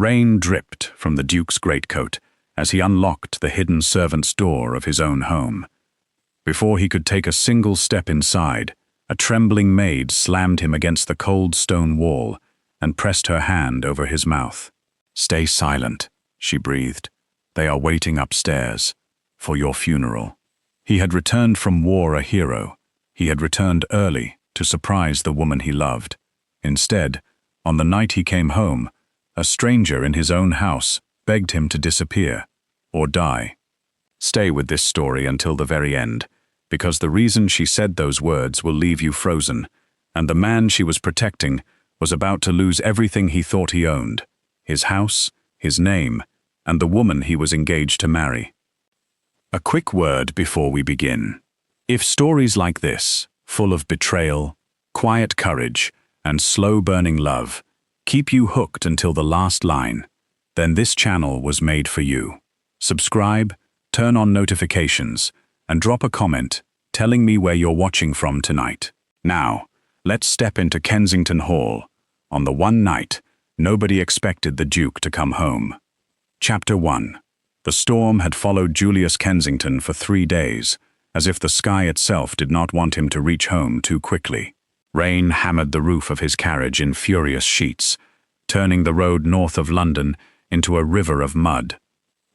Rain dripped from the Duke's greatcoat as he unlocked the hidden servant's door of his own home. Before he could take a single step inside, a trembling maid slammed him against the cold stone wall and pressed her hand over his mouth. "Stay silent," she breathed. "They are waiting upstairs for your funeral." He had returned from war a hero. He had returned early to surprise the woman he loved. Instead, on the night he came home, a stranger in his own house begged him to disappear or die. Stay with this story until the very end, because the reason she said those words will leave you frozen, and the man she was protecting was about to lose everything he thought he owned: his house, his name, and the woman he was engaged to marry. A quick word before we begin. If stories like this, full of betrayal, quiet courage, and slow-burning love, keep you hooked until the last line, then this channel was made for you. Subscribe, turn on notifications, and drop a comment telling me where you're watching from tonight. Now, let's step into Kensington Hall. On the one night, nobody expected the Duke to come home. Chapter 1. The storm had followed Julius Kensington for 3 days, as if the sky itself did not want him to reach home too quickly. Rain hammered the roof of his carriage in furious sheets, turning the road north of London into a river of mud.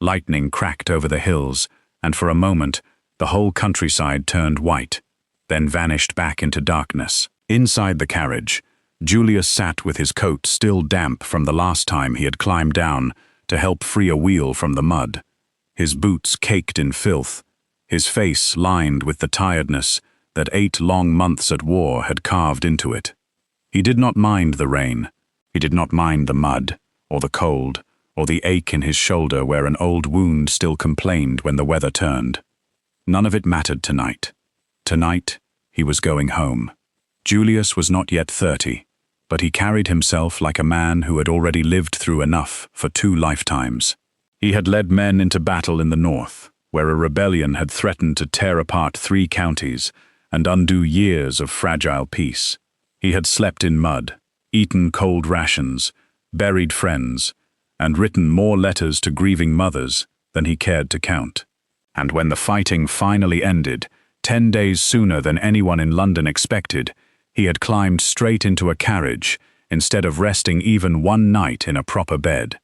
Lightning cracked over the hills, and for a moment, the whole countryside turned white, then vanished back into darkness. Inside the carriage, Julius sat with his coat still damp from the last time he had climbed down to help free a wheel from the mud. His boots caked in filth, his face lined with the tiredness that 8 long months at war had carved into it. He did not mind the rain. He did not mind the mud, or the cold, or the ache in his shoulder where an old wound still complained when the weather turned. None of it mattered tonight. Tonight, he was going home. Julius was not yet 30, but he carried himself like a man who had already lived through enough for 2 lifetimes. He had led men into battle in the north, where a rebellion had threatened to tear apart 3 counties and undo years of fragile peace. He had slept in mud, eaten cold rations, buried friends, and written more letters to grieving mothers than he cared to count. And when the fighting finally ended, 10 days sooner than anyone in London expected, he had climbed straight into a carriage instead of resting even one night in a proper bed,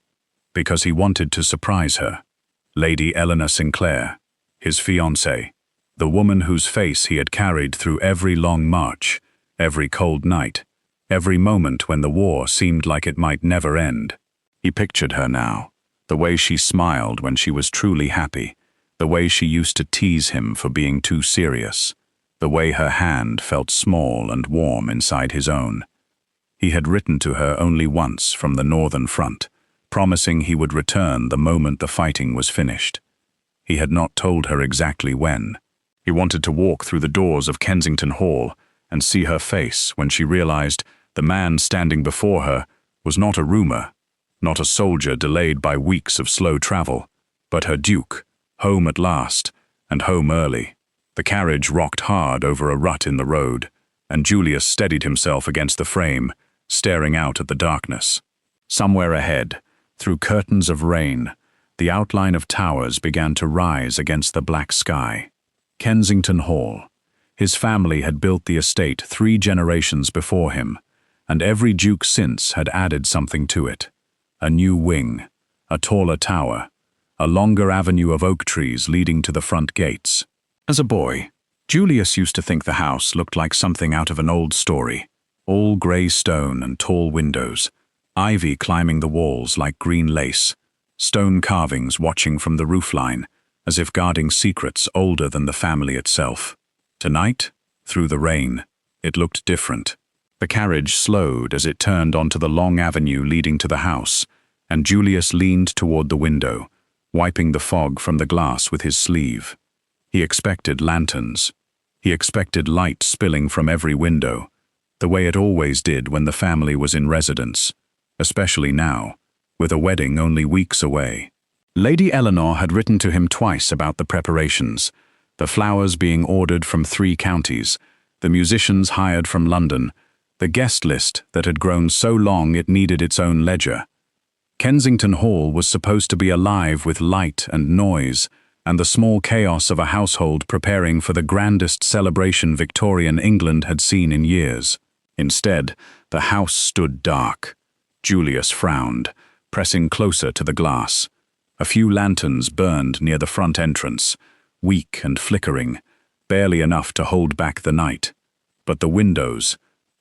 because he wanted to surprise her, Lady Eleanor Sinclair, his fiancée, the woman whose face he had carried through every long march, every cold night, every moment when the war seemed like it might never end. He pictured her now, the way she smiled when she was truly happy, the way she used to tease him for being too serious, the way her hand felt small and warm inside his own. He had written to her only once from the northern front, promising he would return the moment the fighting was finished. He had not told her exactly when. He wanted to walk through the doors of Kensington Hall and see her face when she realized the man standing before her was not a rumor, not a soldier delayed by weeks of slow travel, but her Duke, home at last, and home early. The carriage rocked hard over a rut in the road, and Julius steadied himself against the frame, staring out at the darkness. Somewhere ahead, through curtains of rain, the outline of towers began to rise against the black sky. Kensington Hall. His family had built the estate 3 generations before him, and every duke since had added something to it. A new wing, a taller tower, a longer avenue of oak trees leading to the front gates. As a boy, Julius used to think the house looked like something out of an old story, all grey stone and tall windows, ivy climbing the walls like green lace, stone carvings watching from the roofline, as if guarding secrets older than the family itself. Tonight, through the rain, it looked different. The carriage slowed as it turned onto the long avenue leading to the house, and Julius leaned toward the window, wiping the fog from the glass with his sleeve. He expected lanterns. He expected light spilling from every window, the way it always did when the family was in residence, especially now, with a wedding only weeks away. Lady Eleanor had written to him twice about the preparations, the flowers being ordered from 3 counties, the musicians hired from London, the guest list that had grown so long it needed its own ledger. Kensington Hall was supposed to be alive with light and noise, and the small chaos of a household preparing for the grandest celebration Victorian England had seen in years. Instead, the house stood dark. Julius frowned, pressing closer to the glass. A few lanterns burned near the front entrance, weak and flickering, barely enough to hold back the night. But the windows,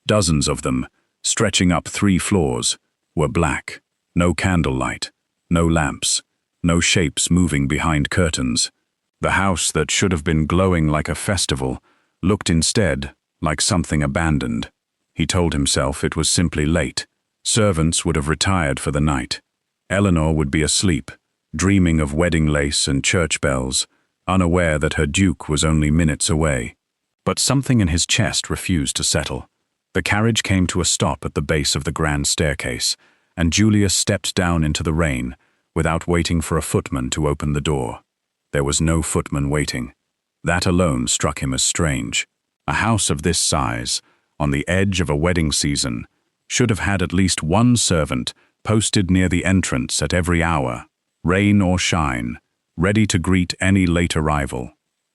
dozens of them, stretching up 3 floors, were black. No candlelight, no lamps, no shapes moving behind curtains. The house that should have been glowing like a festival looked instead like something abandoned. He told himself it was simply late. Servants would have retired for the night. Eleanor would be asleep, dreaming of wedding lace and church bells, unaware that her duke was only minutes away. But something in his chest refused to settle. The carriage came to a stop at the base of the grand staircase, and Julius stepped down into the rain without waiting for a footman to open the door. There was no footman waiting. That alone struck him as strange. A house of this size, on the edge of a wedding season, should have had at least one servant posted near the entrance at every hour, rain or shine, ready to greet any late arrival.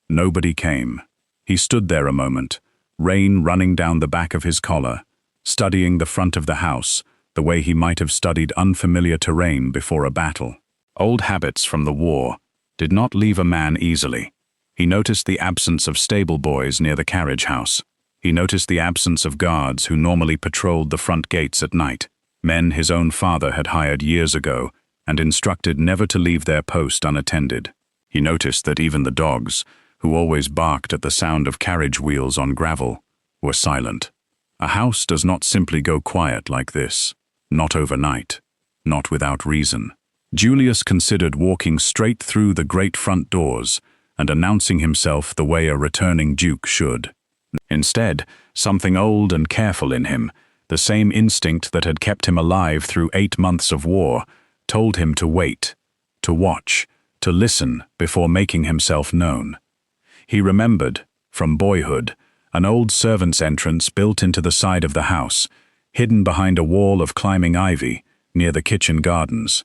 Nobody came. He stood there a moment, rain running down the back of his collar, studying the front of the house, the way he might have studied unfamiliar terrain before a battle. Old habits from the war did not leave a man easily. He noticed the absence of stable boys near the carriage house. He noticed the absence of guards who normally patrolled the front gates at night, men his own father had hired years ago and instructed never to leave their post unattended. He noticed that even the dogs, who always barked at the sound of carriage wheels on gravel, were silent. A house does not simply go quiet like this. Not overnight, not without reason. Julius considered walking straight through the great front doors and announcing himself the way a returning duke should. Instead, something old and careful in him, the same instinct that had kept him alive through 8 months of war, told him to wait, to watch, to listen before making himself known. He remembered, from boyhood, an old servant's entrance built into the side of the house, hidden behind a wall of climbing ivy near the kitchen gardens.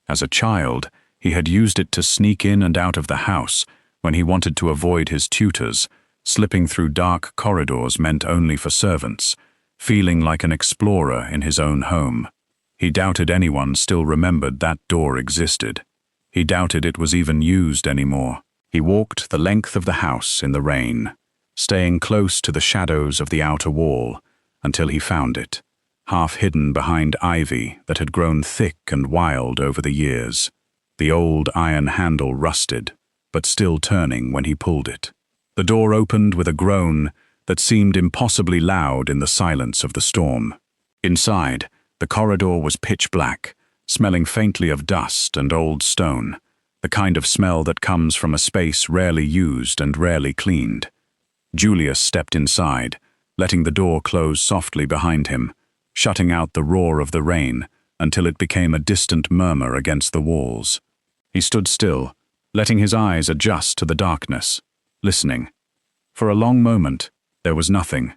As a child, he had used it to sneak in and out of the house when he wanted to avoid his tutors, slipping through dark corridors meant only for servants, feeling like an explorer in his own home. He doubted anyone still remembered that door existed. He doubted it was even used anymore. He walked the length of the house in the rain, staying close to the shadows of the outer wall, until he found it, half hidden behind ivy that had grown thick and wild over the years. The old iron handle rusted, but still turning when he pulled it. The door opened with a groan that seemed impossibly loud in the silence of the storm. Inside, the corridor was pitch black, smelling faintly of dust and old stone, the kind of smell that comes from a space rarely used and rarely cleaned. Julius stepped inside, letting the door close softly behind him, shutting out the roar of the rain until it became a distant murmur against the walls. He stood still, letting his eyes adjust to the darkness, listening. For a long moment, there was nothing.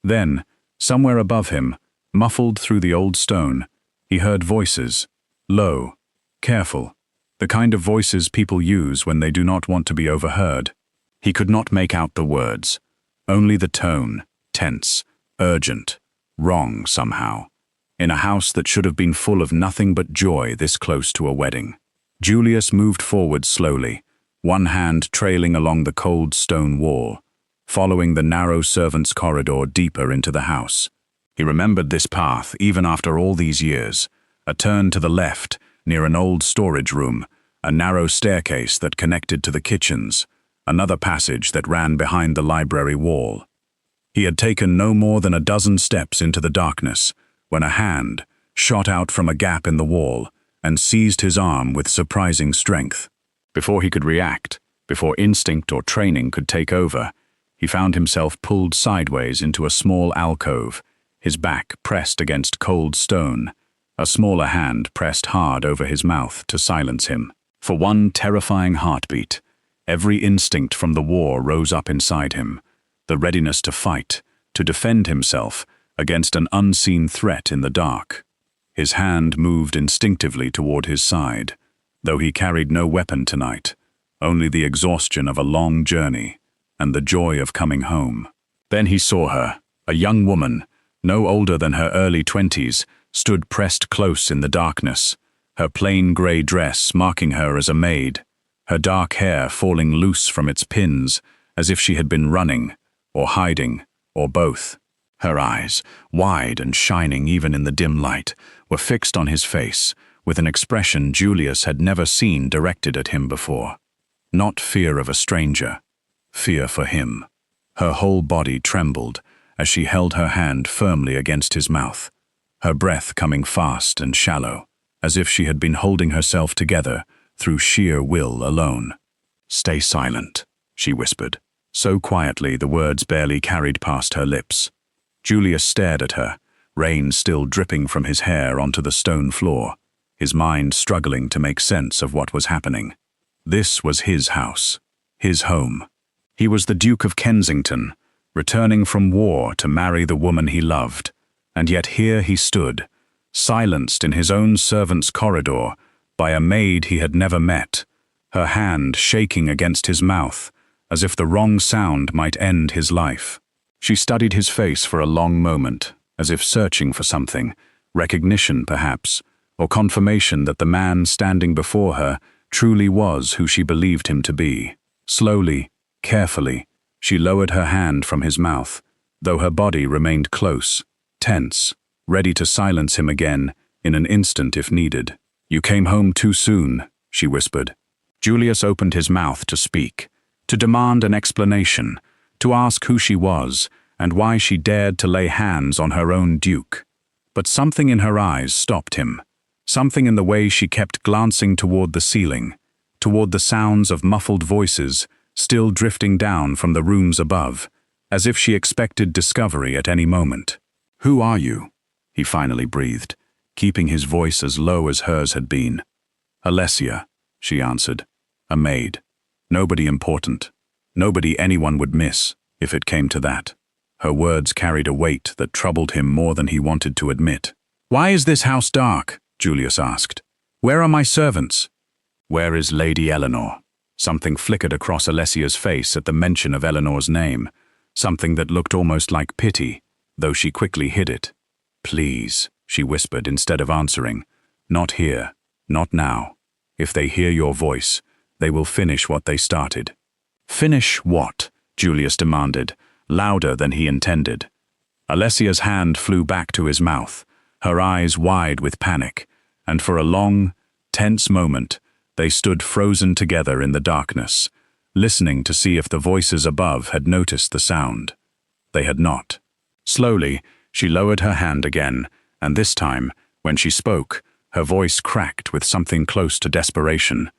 Then, somewhere above him, muffled through the old stone, he heard voices, low, careful, the kind of voices people use when they do not want to be overheard. He could not make out the words, only the tone, tense, urgent, wrong somehow, in a house that should have been full of nothing but joy this close to a wedding. Julius moved forward slowly, one hand trailing along the cold stone wall, following the narrow servants' corridor deeper into the house. He remembered this path even after all these years, a turn to the left near an old storage room, a narrow staircase that connected to the kitchens, another passage that ran behind the library wall. He had taken no more than a dozen steps into the darkness when a hand shot out from a gap in the wall and seized his arm with surprising strength. Before he could react, before instinct or training could take over, he found himself pulled sideways into a small alcove, his back pressed against cold stone, a smaller hand pressed hard over his mouth to silence him. For one terrifying heartbeat, every instinct from the war rose up inside him, the readiness to fight, to defend himself against an unseen threat in the dark. His hand moved instinctively toward his side, though he carried no weapon tonight, only the exhaustion of a long journey and the joy of coming home. Then he saw her, a young woman, no older than her early 20s, stood pressed close in the darkness, her plain grey dress marking her as a maid, her dark hair falling loose from its pins as if she had been running, or hiding, or both. Her eyes, wide and shining even in the dim light, were fixed on his face, with an expression Julius had never seen directed at him before. Not fear of a stranger, fear for him. Her whole body trembled as she held her hand firmly against his mouth, her breath coming fast and shallow, as if she had been holding herself together through sheer will alone. "Stay silent," she whispered, so quietly the words barely carried past her lips. Julius stared at her, rain still dripping from his hair onto the stone floor, his mind struggling to make sense of what was happening. This was his house, his home. He was the Duke of Kensington, returning from war to marry the woman he loved, and yet here he stood, silenced in his own servant's corridor by a maid he had never met, her hand shaking against his mouth, as if the wrong sound might end his life. She studied his face for a long moment, as if searching for something, recognition perhaps, or confirmation that the man standing before her truly was who she believed him to be. Slowly, carefully, she lowered her hand from his mouth, though her body remained close, tense, ready to silence him again in an instant if needed. "You came home too soon," she whispered. Julius opened his mouth to speak, to demand an explanation, to ask who she was and why she dared to lay hands on her own duke. But something in her eyes stopped him, something in the way she kept glancing toward the ceiling, toward the sounds of muffled voices still drifting down from the rooms above, as if she expected discovery at any moment. "Who are you?" he finally breathed, keeping his voice as low as hers had been. "Alessia," she answered. "A maid. Nobody important. Nobody anyone would miss, if it came to that." Her words carried a weight that troubled him more than he wanted to admit. "Why is this house dark?" Julius asked. "Where are my servants?" "Where is Lady Eleanor?" Something flickered across Alessia's face at the mention of Eleanor's name, something that looked almost like pity, though she quickly hid it. "Please," she whispered instead of answering. "Not here, not now. If they hear your voice, they will finish what they started." "Finish what?" Julius demanded, louder than he intended. Alessia's hand flew back to his mouth, her eyes wide with panic, and for a long, tense moment, they stood frozen together in the darkness, listening to see if the voices above had noticed the sound. They had not. Slowly, she lowered her hand again, and this time, when she spoke, her voice cracked with something close to desperation.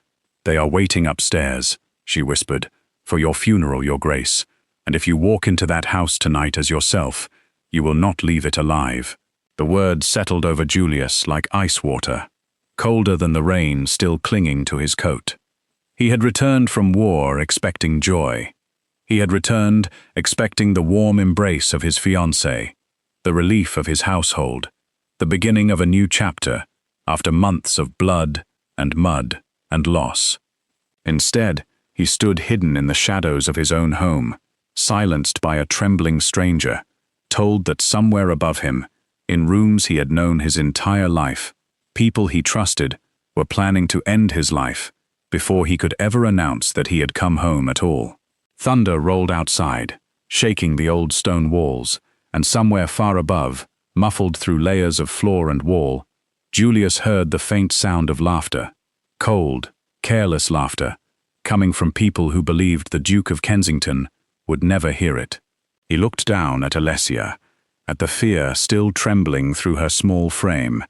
"They are waiting upstairs," she whispered, "for your funeral, Your Grace, and if you walk into that house tonight as yourself, you will not leave it alive." The words settled over Julius like ice water, colder than the rain still clinging to his coat. He had returned from war expecting joy. He had returned expecting the warm embrace of his fiancée, the relief of his household, the beginning of a new chapter after months of blood and mud and loss. Instead, he stood hidden in the shadows of his own home, silenced by a trembling stranger, told that somewhere above him, in rooms he had known his entire life, people he trusted were planning to end his life before he could ever announce that he had come home at all. Thunder rolled outside, shaking the old stone walls, and somewhere far above, muffled through layers of floor and wall, Julius heard the faint sound of laughter, cold, careless laughter, coming from people who believed the Duke of Kensington would never hear it. He looked down at Alessia, at the fear still trembling through her small frame,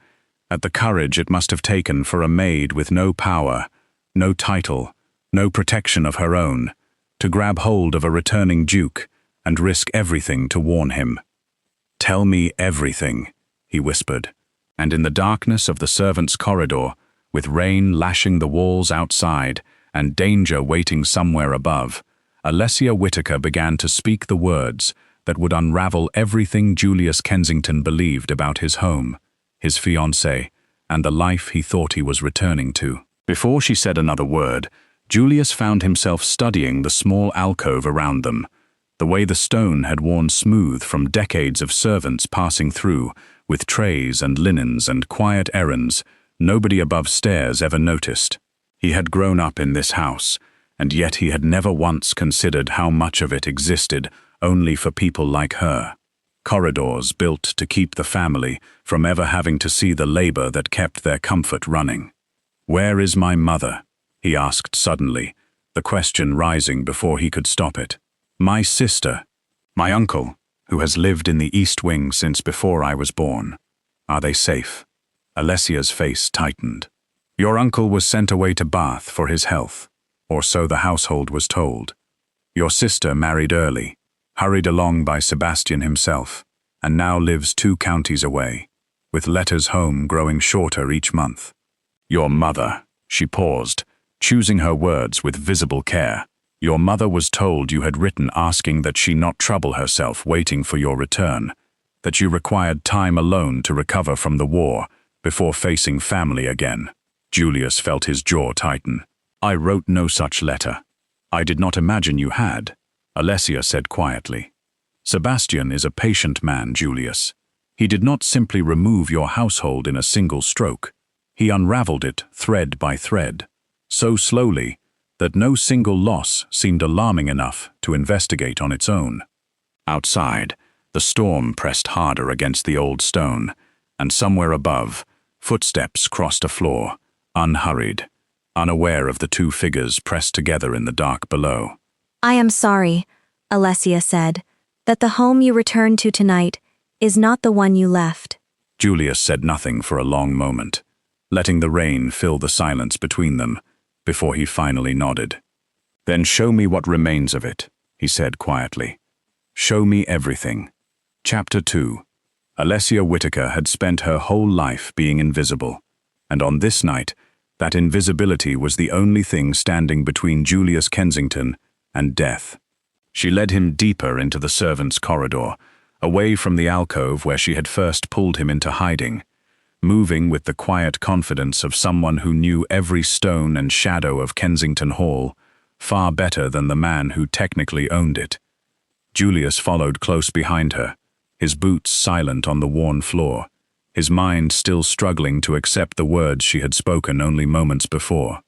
at the courage it must have taken for a maid with no power, no title, no protection of her own, to grab hold of a returning duke and risk everything to warn him. "Tell me everything," he whispered, and in the darkness of the servants' corridor, with rain lashing the walls outside and danger waiting somewhere above, Alessia Whittaker began to speak the words that would unravel everything Julius Kensington believed about his home, his fiancée, and the life he thought he was returning to. Before she said another word, Julius found himself studying the small alcove around them. The way the stone had worn smooth from decades of servants passing through, with trays and linens and quiet errands, nobody above stairs ever noticed. He had grown up in this house, and yet he had never once considered how much of it existed only for people like her. Corridors built to keep the family from ever having to see the labor that kept their comfort running. "Where is my mother?" he asked suddenly, the question rising before he could stop it. "My sister, my uncle, who has lived in the East Wing since before I was born. Are they safe?" Alessia's face tightened. "Your uncle was sent away to Bath for his health, or so the household was told. Your sister married early, hurried along by Sebastian himself, and now lives 2 counties away, with letters home growing shorter each month. Your mother," she paused, choosing her words with visible care. "Your mother was told you had written asking that she not trouble herself waiting for your return, that you required time alone to recover from the war before facing family again." Julius felt his jaw tighten. "I wrote no such letter." "I did not imagine you had," Alessia said quietly. "Sebastian is a patient man, Julius. He did not simply remove your household in a single stroke. He unraveled it thread by thread, so slowly that no single loss seemed alarming enough to investigate on its own." Outside, the storm pressed harder against the old stone, and somewhere above, footsteps crossed a floor, unhurried, unaware of the 2 figures pressed together in the dark below. "I am sorry," Alessia said, "that the home you returned to tonight is not the one you left." Julius said nothing for a long moment, letting the rain fill the silence between them, before he finally nodded. "Then show me what remains of it," he said quietly. "Show me everything." Chapter 2. Alessia Whitaker had spent her whole life being invisible, and on this night, that invisibility was the only thing standing between Julius Kensington and death. She led him deeper into the servants' corridor, away from the alcove where she had first pulled him into hiding, moving with the quiet confidence of someone who knew every stone and shadow of Kensington Hall, far better than the man who technically owned it. Julius followed close behind her, his boots silent on the worn floor, his mind still struggling to accept the words she had spoken only moments before.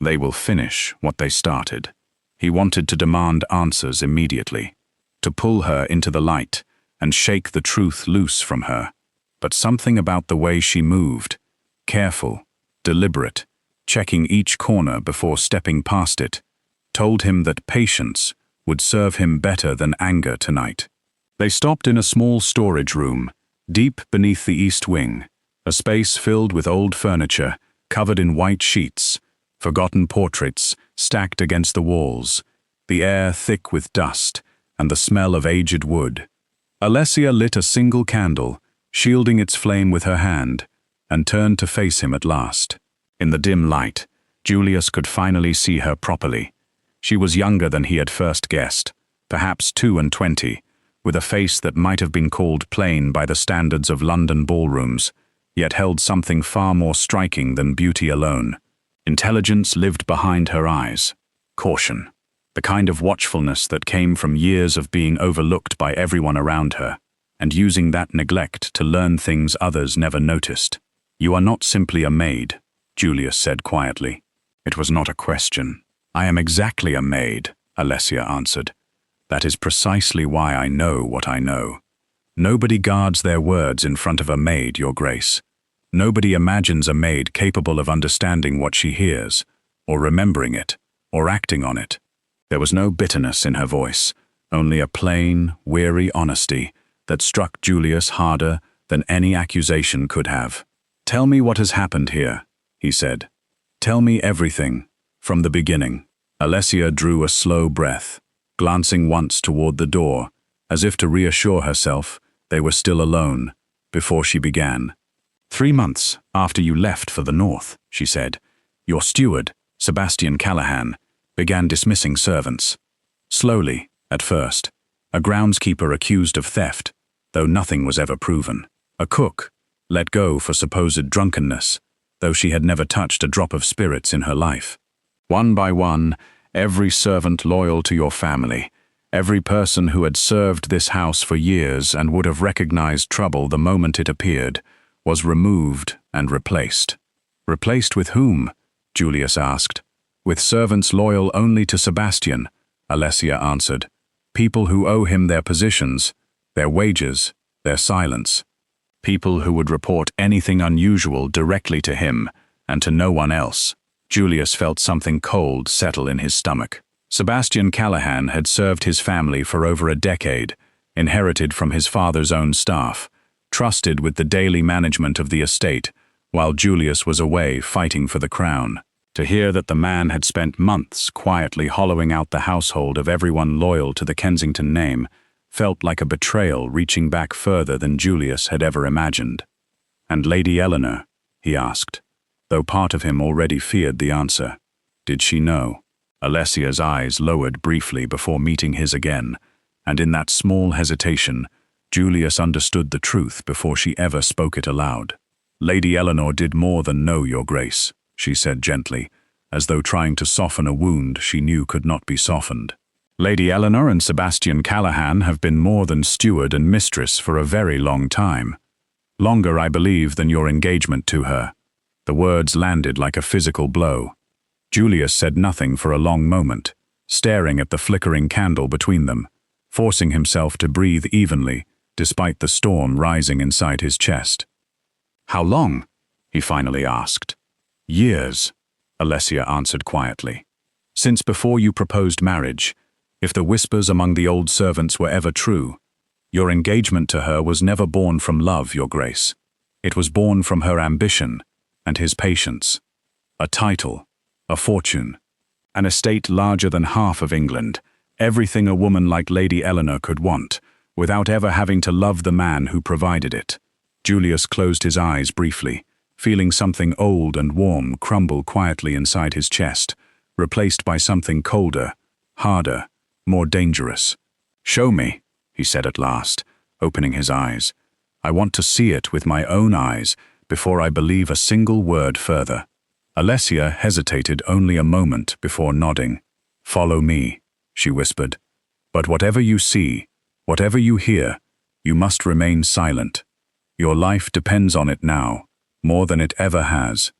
They will finish what they started. He wanted to demand answers immediately, to pull her into the light and shake the truth loose from her. But something about the way she moved, careful, deliberate, checking each corner before stepping past it, told him that patience would serve him better than anger tonight. They stopped in a small storage room, deep beneath the East Wing, a space filled with old furniture covered in white sheets, forgotten portraits stacked against the walls, the air thick with dust and the smell of aged wood. Alessia lit a single candle, shielding its flame with her hand, and turned to face him at last. In the dim light, Julius could finally see her properly. She was younger than he had first guessed, perhaps 22, with a face that might have been called plain by the standards of London ballrooms, yet held something far more striking than beauty alone. Intelligence lived behind her eyes. Caution. The kind of watchfulness that came from years of being overlooked by everyone around her, and using that neglect to learn things others never noticed. "You are not simply a maid," Julius said quietly. It was not a question. "I am exactly a maid," Alessia answered. "That is precisely why I know what I know. Nobody guards their words in front of a maid, Your Grace. Nobody imagines a maid capable of understanding what she hears, or remembering it, or acting on it." There was no bitterness in her voice, only a plain, weary honesty that struck Julius harder than any accusation could have. "Tell me what has happened here," he said. "Tell me everything, from the beginning." Alessia drew a slow breath, glancing once toward the door, as if to reassure herself they were still alone, before she began. 3 months after you left for the north," she said, "your steward, Sebastian Callahan, began dismissing servants. Slowly, at first, a groundskeeper accused of theft, though nothing was ever proven. A cook, let go for supposed drunkenness, though she had never touched a drop of spirits in her life. One by one, every servant loyal to your family, every person who had served this house for years and would have recognized trouble the moment it appeared, was removed and replaced. Replaced with whom? Julius asked. With servants loyal only to Sebastian, Alessia answered. People who owe him their positions, their wages, their silence. People who would report anything unusual directly to him and to no one else. Julius felt something cold settle in his stomach. Sebastian Callahan had served his family for over a decade, inherited from his father's own staff, trusted with the daily management of the estate, while Julius was away fighting for the crown. To hear that the man had spent months quietly hollowing out the household of everyone loyal to the Kensington name felt like a betrayal reaching back further than Julius had ever imagined. And Lady Eleanor, he asked, though part of him already feared the answer. Did she know? Alessia's eyes lowered briefly before meeting his again, and in that small hesitation, Julius understood the truth before she ever spoke it aloud. Lady Eleanor did more than know, Your Grace, she said gently, as though trying to soften a wound she knew could not be softened. Lady Eleanor and Sebastian Callahan have been more than steward and mistress for a very long time. Longer, I believe, than your engagement to her. The words landed like a physical blow. Julius said nothing for a long moment, staring at the flickering candle between them, forcing himself to breathe evenly, despite the storm rising inside his chest. How long? He finally asked. Years, Alessia answered quietly. Since before you proposed marriage, if the whispers among the old servants were ever true, your engagement to her was never born from love, Your Grace. It was born from her ambition and his patience. A title, a fortune, an estate larger than half of England, everything a woman like Lady Eleanor could want, without ever having to love the man who provided it. Julius closed his eyes briefly, feeling something old and warm crumble quietly inside his chest, replaced by something colder, harder, more dangerous. Show me, he said at last, opening his eyes. I want to see it with my own eyes before I believe a single word further. Alessia hesitated only a moment before nodding. Follow me, she whispered. But whatever you see, whatever you hear, you must remain silent. Your life depends on it now, more than it ever has.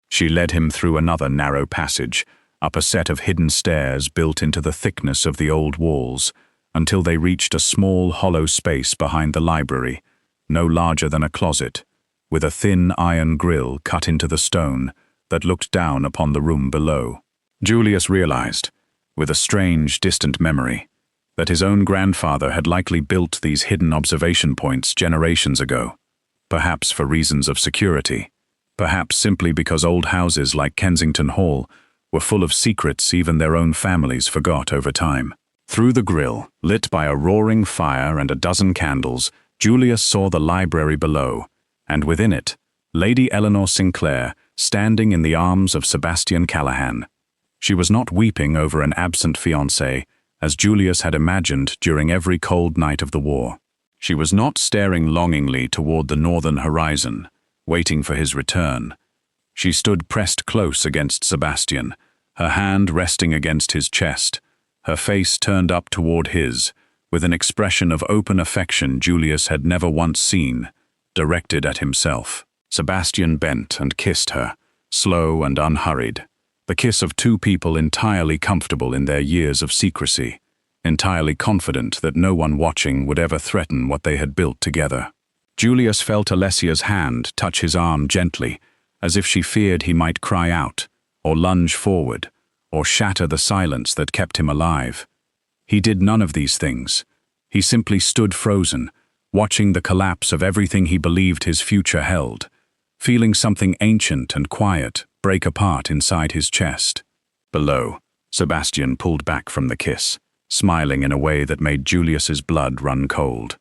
She led him through another narrow passage, up a set of hidden stairs built into the thickness of the old walls, until they reached a small hollow space behind the library, no larger than a closet, with a thin iron grille cut into the stone that looked down upon the room below. Julius realized, with a strange, distant memory, that his own grandfather had likely built these hidden observation points generations ago, perhaps for reasons of security, perhaps simply because old houses like Kensington Hall were full of secrets even their own families forgot over time. Through the grille, lit by a roaring fire and a dozen candles, Julius saw the library below, and within it, Lady Eleanor Sinclair standing in the arms of Sebastian Callahan. She was not weeping over an absent fiancé, as Julius had imagined during every cold night of the war. She was not staring longingly toward the northern horizon, waiting for his return. She stood pressed close against Sebastian, her hand resting against his chest, her face turned up toward his, with an expression of open affection Julius had never once seen, directed at himself. Sebastian bent and kissed her, slow and unhurried, the kiss of two people entirely comfortable in their years of secrecy, entirely confident that no one watching would ever threaten what they had built together. Julius felt Alessia's hand touch his arm gently, as if she feared he might cry out, or lunge forward, or shatter the silence that kept him alive. He did none of these things. He simply stood frozen, watching the collapse of everything he believed his future held, feeling something ancient and quiet break apart inside his chest. Below, Sebastian pulled back from the kiss, smiling in a way that made Julius's blood run cold.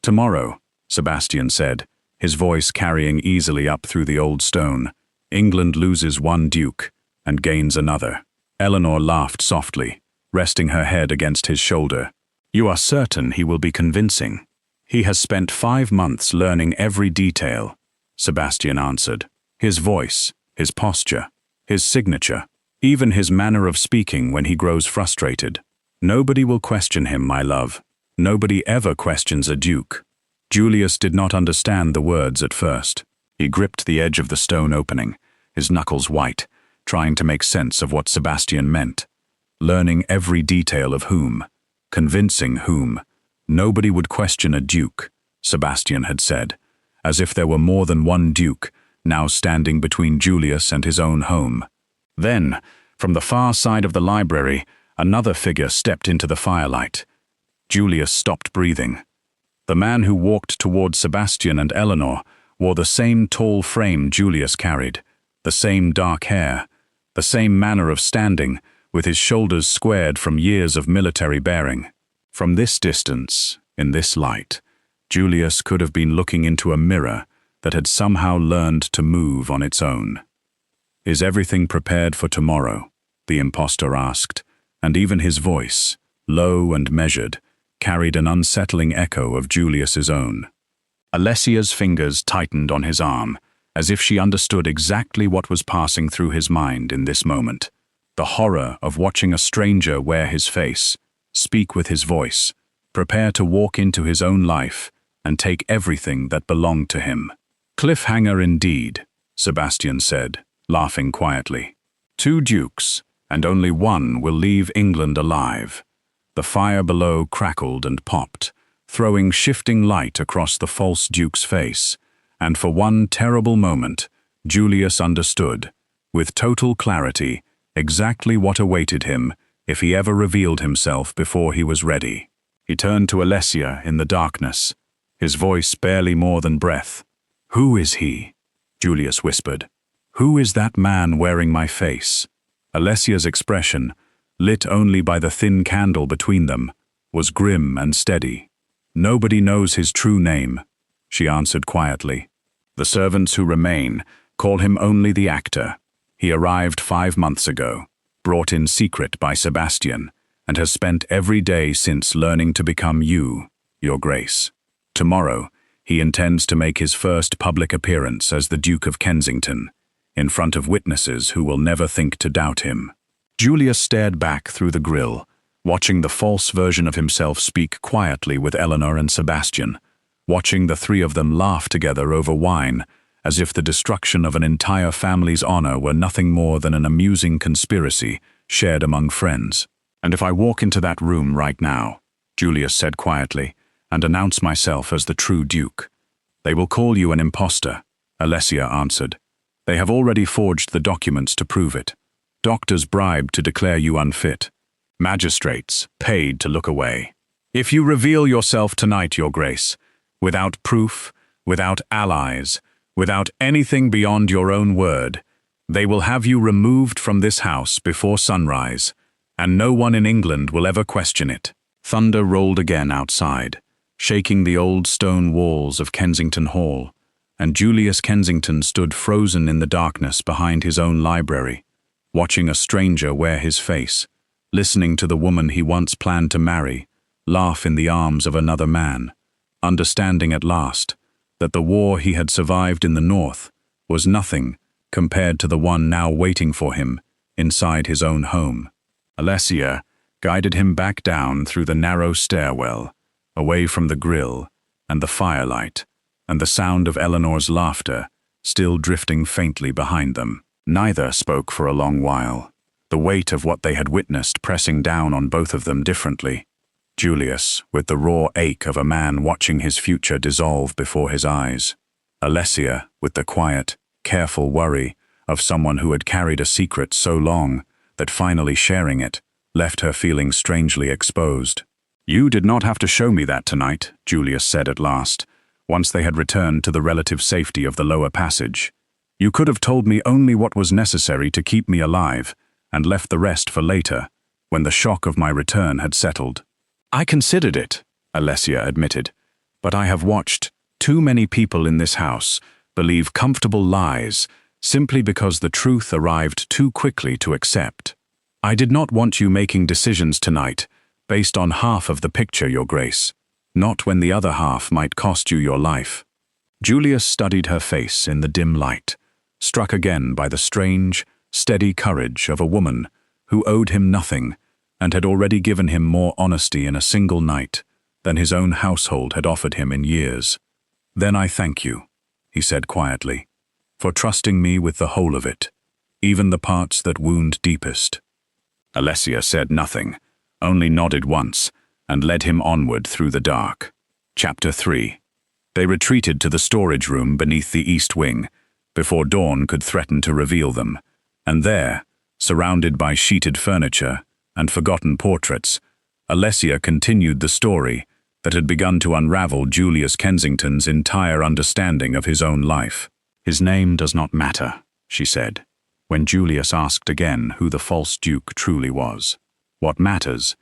Tomorrow, Sebastian said, his voice carrying easily up through the old stone, England loses one duke and gains another. Eleanor laughed softly, resting her head against his shoulder. You are certain he will be convincing. He has spent 5 months learning every detail. Sebastian answered. His voice, his posture, his signature, even his manner of speaking when he grows frustrated. Nobody will question him, my love. Nobody ever questions a duke. Julius did not understand the words at first. He gripped the edge of the stone opening, his knuckles white, trying to make sense of what Sebastian meant. Learning every detail of whom, convincing whom. Nobody would question a duke, Sebastian had said, as if there were more than one duke, now standing between Julius and his own home. Then, from the far side of the library, another figure stepped into the firelight. Julius stopped breathing. The man who walked towards Sebastian and Eleanor wore the same tall frame Julius carried, the same dark hair, the same manner of standing, with his shoulders squared from years of military bearing. From this distance, in this light, Julius could have been looking into a mirror that had somehow learned to move on its own. "Is everything prepared for tomorrow?" the impostor asked, and even his voice, low and measured, carried an unsettling echo of Julius's own. Alessia's fingers tightened on his arm, as if she understood exactly what was passing through his mind in this moment. The horror of watching a stranger wear his face, speak with his voice, prepare to walk into his own life, and take everything that belonged to him. "Cliffhanger indeed," Sebastian said, laughing quietly. "Two dukes, and only one will leave England alive." The fire below crackled and popped, throwing shifting light across the false duke's face, and for one terrible moment, Julius understood, with total clarity, exactly what awaited him if he ever revealed himself before he was ready. He turned to Alessia in the darkness, his voice barely more than breath. "Who is he?" Julius whispered. "Who is that man wearing my face?" Alessia's expression, lit only by the thin candle between them, was grim and steady. "Nobody knows his true name," she answered quietly. "The servants who remain call him only the actor. He arrived 5 months ago, brought in secret by Sebastian, and has spent every day since learning to become you, Your Grace. Tomorrow, he intends to make his first public appearance as the Duke of Kensington, in front of witnesses who will never think to doubt him." Julius stared back through the grille, watching the false version of himself speak quietly with Eleanor and Sebastian, watching the three of them laugh together over wine, as if the destruction of an entire family's honor were nothing more than an amusing conspiracy shared among friends. "And if I walk into that room right now," Julius said quietly, "and announce myself as the true duke, they will call you an impostor," Alessia answered. "They have already forged the documents to prove it. Doctors bribed to declare you unfit. Magistrates paid to look away. If you reveal yourself tonight, Your Grace, without proof, without allies, without anything beyond your own word, they will have you removed from this house before sunrise, and no one in England will ever question it." Thunder rolled again outside, shaking the old stone walls of Kensington Hall, and Julius Kensington stood frozen in the darkness behind his own library, watching a stranger wear his face, listening to the woman he once planned to marry laugh in the arms of another man, understanding at last that the war he had survived in the north was nothing compared to the one now waiting for him inside his own home. Alessia guided him back down through the narrow stairwell, away from the grill and the firelight, and the sound of Eleanor's laughter still drifting faintly behind them. Neither spoke for a long while, the weight of what they had witnessed pressing down on both of them differently. Julius, with the raw ache of a man watching his future dissolve before his eyes. Alessia, with the quiet, careful worry of someone who had carried a secret so long that finally sharing it left her feeling strangely exposed. "You did not have to show me that tonight," Julius said at last, once they had returned to the relative safety of the lower passage. "You could have told me only what was necessary to keep me alive, and left the rest for later, when the shock of my return had settled." "I considered it," Alessia admitted, "but I have watched too many people in this house believe comfortable lies simply because the truth arrived too quickly to accept. I did not want you making decisions tonight based on half of the picture, Your Grace, not when the other half might cost you your life." Julius studied her face in the dim light, struck again by the strange, steady courage of a woman who owed him nothing and had already given him more honesty in a single night than his own household had offered him in years. "Then I thank you," he said quietly, "for trusting me with the whole of it, even the parts that wound deepest." Alessia said nothing, only nodded once, and led him onward through the dark. Chapter 3. They retreated to the storage room beneath the east wing, before dawn could threaten to reveal them, and there, surrounded by sheeted furniture and forgotten portraits, Alessia continued the story that had begun to unravel Julius Kensington's entire understanding of his own life. "His name does not matter," she said, when Julius asked again who the false duke truly was. "What matters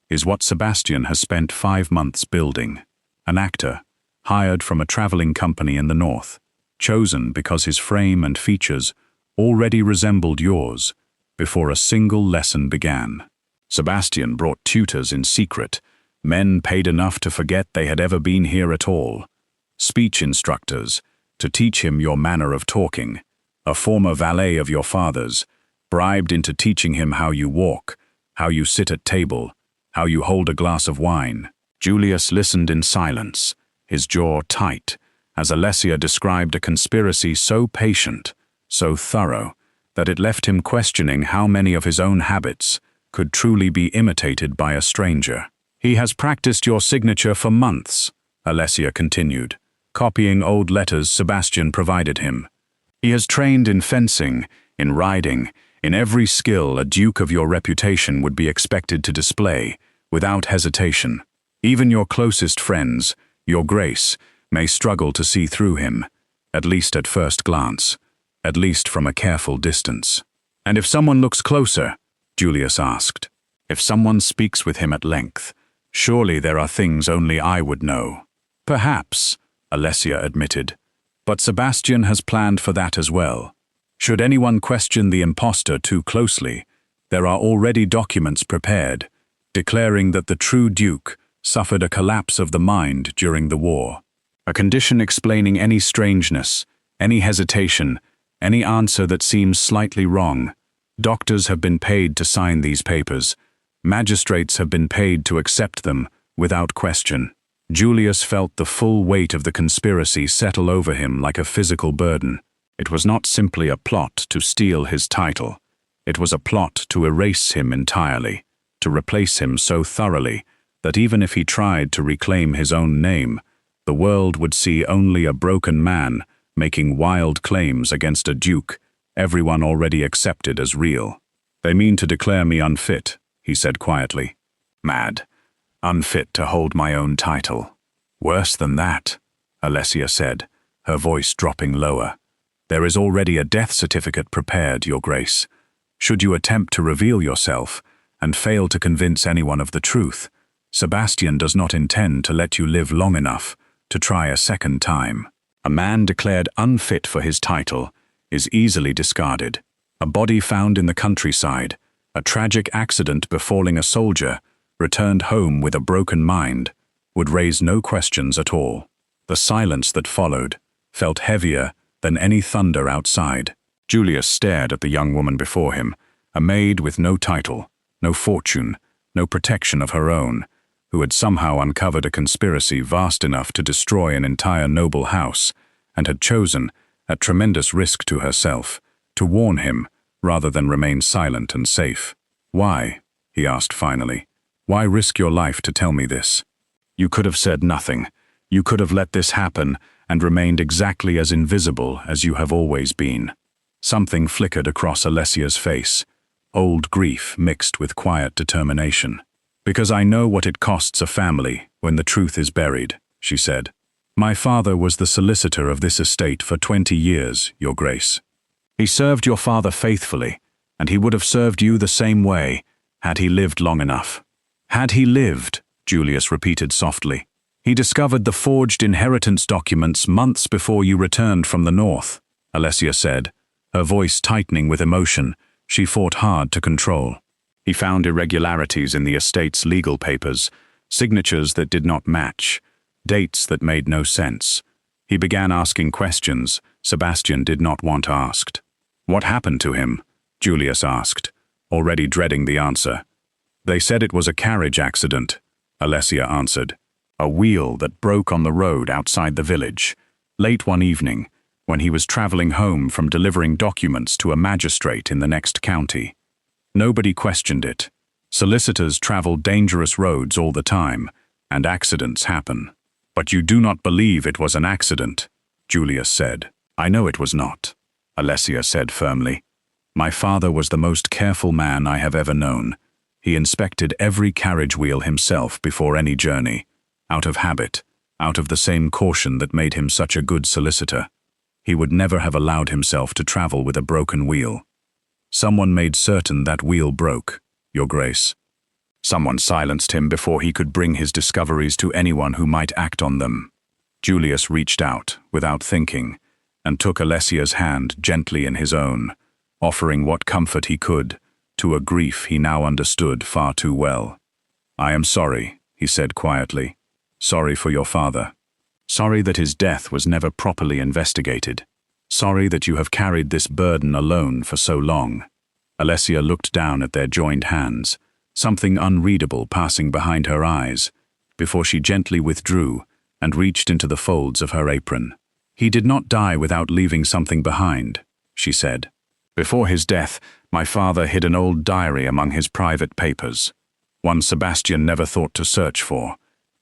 is what Sebastian has spent 5 months building. An actor, hired from a traveling company in the north, chosen because his frame and features already resembled yours before a single lesson began. Sebastian brought tutors in secret, men paid enough to forget they had ever been here at all, speech instructors to teach him your manner of talking, a former valet of your father's, bribed into teaching him how you walk, how you sit at table, how you hold a glass of wine." Julius listened in silence, his jaw tight, as Alessia described a conspiracy so patient, so thorough, that it left him questioning how many of his own habits could truly be imitated by a stranger. "He has practiced your signature for months," Alessia continued, copying old letters Sebastian provided him. "He has trained in fencing, in riding, in every skill a duke of your reputation would be expected to display, without hesitation. Even your closest friends, your grace, may struggle to see through him, at least at first glance, at least from a careful distance." "And if someone looks closer?" Julius asked. "If someone speaks with him at length, surely there are things only I would know." "Perhaps," Alessia admitted, "but Sebastian has planned for that as well. Should anyone question the impostor too closely, there are already documents prepared, declaring that the true duke suffered a collapse of the mind during the war. A condition explaining any strangeness, any hesitation, any answer that seems slightly wrong. Doctors have been paid to sign these papers. Magistrates have been paid to accept them without question." Julius felt the full weight of the conspiracy settle over him like a physical burden. It was not simply a plot to steal his title. It was a plot to erase him entirely, to replace him so thoroughly that even if he tried to reclaim his own name, the world would see only a broken man making wild claims against a duke everyone already accepted as real. "They mean to declare me unfit," he said quietly. "Mad. Unfit to hold my own title." "Worse than that," Alessia said, her voice dropping lower. "There is already a death certificate prepared, Your Grace. Should you attempt to reveal yourself and fail to convince anyone of the truth, Sebastian does not intend to let you live long enough to try a second time. A man declared unfit for his title is easily discarded. A body found in the countryside, a tragic accident befalling a soldier, returned home with a broken mind, would raise no questions at all." The silence that followed felt heavier than any thunder outside. Julius stared at the young woman before him, a maid with no title, no fortune, no protection of her own, who had somehow uncovered a conspiracy vast enough to destroy an entire noble house, and had chosen, at tremendous risk to herself, to warn him rather than remain silent and safe. "Why?" he asked finally. "Why risk your life to tell me this? You could have said nothing. You could have let this happen and remained exactly as invisible as you have always been." Something flickered across Alessia's face, old grief mixed with quiet determination. "Because I know what it costs a family when the truth is buried," she said. "My father was the solicitor of this estate for 20 years, Your Grace. He served your father faithfully, and he would have served you the same way, had he lived long enough." "Had he lived," Julius repeated softly. "He discovered the forged inheritance documents months before you returned from the north," Alessia said, her voice tightening with emotion she fought hard to control. "He found irregularities in the estate's legal papers, signatures that did not match, dates that made no sense. He began asking questions Sebastian did not want asked. "What happened to him?" Julius asked, already dreading the answer. "They said it was a carriage accident," Alessia answered. "A wheel that broke on the road outside the village, late one evening, when he was traveling home from delivering documents to a magistrate in the next county. Nobody questioned it. Solicitors travel dangerous roads all the time, and accidents happen." "But you do not believe it was an accident," Julius said. "I know it was not," Alessia said firmly. "My father was the most careful man I have ever known. He inspected every carriage wheel himself before any journey, out of habit, out of the same caution that made him such a good solicitor. He would never have allowed himself to travel with a broken wheel. Someone made certain that wheel broke, Your Grace. Someone silenced him before he could bring his discoveries to anyone who might act on them." Julius reached out, without thinking, and took Alessia's hand gently in his own, offering what comfort he could, to a grief he now understood far too well. "I am sorry," he said quietly. "Sorry for your father. Sorry that his death was never properly investigated. Sorry that you have carried this burden alone for so long." Alessia looked down at their joined hands, something unreadable passing behind her eyes, before she gently withdrew and reached into the folds of her apron. "He did not die without leaving something behind," she said. "Before his death, my father hid an old diary among his private papers, one Sebastian never thought to search for,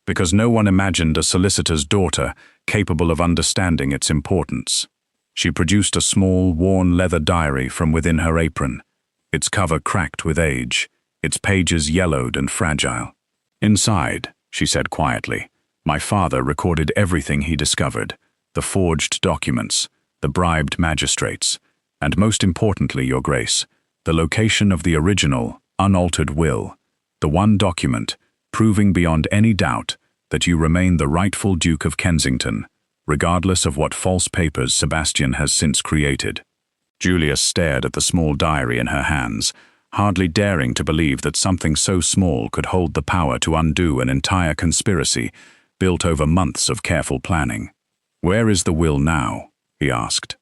because no one imagined a solicitor's daughter capable of understanding its importance." She produced a small, worn leather diary from within her apron, its cover cracked with age, its pages yellowed and fragile. "Inside," she said quietly, "my father recorded everything he discovered, the forged documents, the bribed magistrates, and most importantly, Your Grace, the location of the original, unaltered will, the one document proving beyond any doubt that you remain the rightful Duke of Kensington, regardless of what false papers Sebastian has since created." Julius stared at the small diary in her hands, hardly daring to believe that something so small could hold the power to undo an entire conspiracy built over months of careful planning. "Where is the will now?" he asked.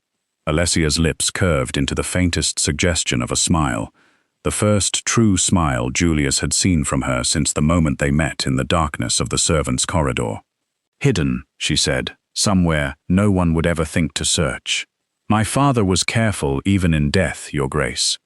Alessia's lips curved into the faintest suggestion of a smile, the first true smile Julius had seen from her since the moment they met in the darkness of the servants' corridor. "Hidden," she said, "somewhere no one would ever think to search. My father was careful even in death, Your Grace.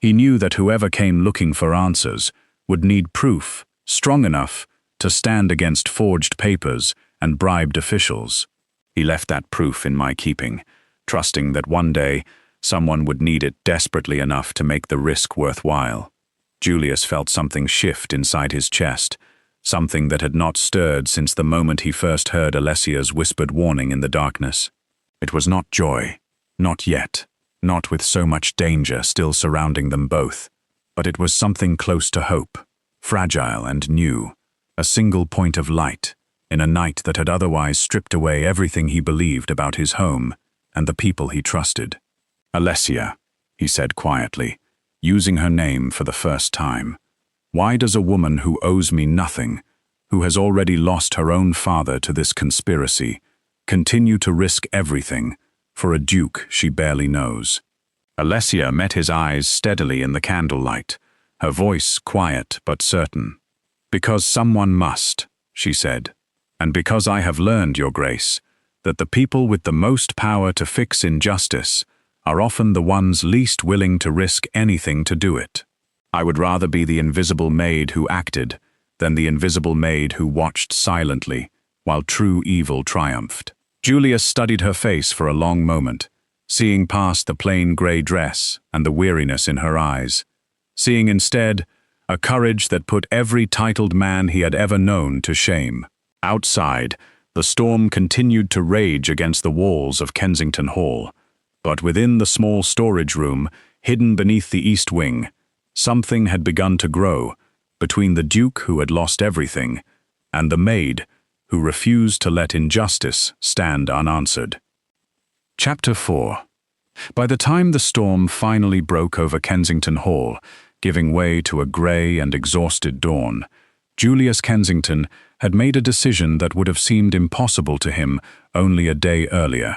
He knew that whoever came looking for answers would need proof strong enough to stand against forged papers and bribed officials. He left that proof in my keeping, trusting that one day someone would need it desperately enough to make the risk worthwhile." Julius felt something shift inside his chest, something that had not stirred since the moment he first heard Alessia's whispered warning in the darkness. It was not joy, not yet, not with so much danger still surrounding them both, but it was something close to hope, fragile and new, a single point of light in a night that had otherwise stripped away everything he believed about his home and the people he trusted. "Alessia," he said quietly, using her name for the first time, "why does a woman who owes me nothing, who has already lost her own father to this conspiracy, continue to risk everything for a duke she barely knows?" Alessia met his eyes steadily in the candlelight, her voice quiet but certain. "Because someone must," she said, "and because I have learned, Your Grace, that the people with the most power to fix injustice are often the ones least willing to risk anything to do it. I would rather be the invisible maid who acted than the invisible maid who watched silently while true evil triumphed." Julius studied her face for a long moment, seeing past the plain grey dress and the weariness in her eyes, seeing instead a courage that put every titled man he had ever known to shame. Outside, the storm continued to rage against the walls of Kensington Hall, but within the small storage room, hidden beneath the east wing, something had begun to grow between the Duke who had lost everything and the Maid who refused to let injustice stand unanswered. Chapter 4. By the time the storm finally broke over Kensington Hall, giving way to a grey and exhausted dawn, Julius Kensington had made a decision that would have seemed impossible to him only a day earlier.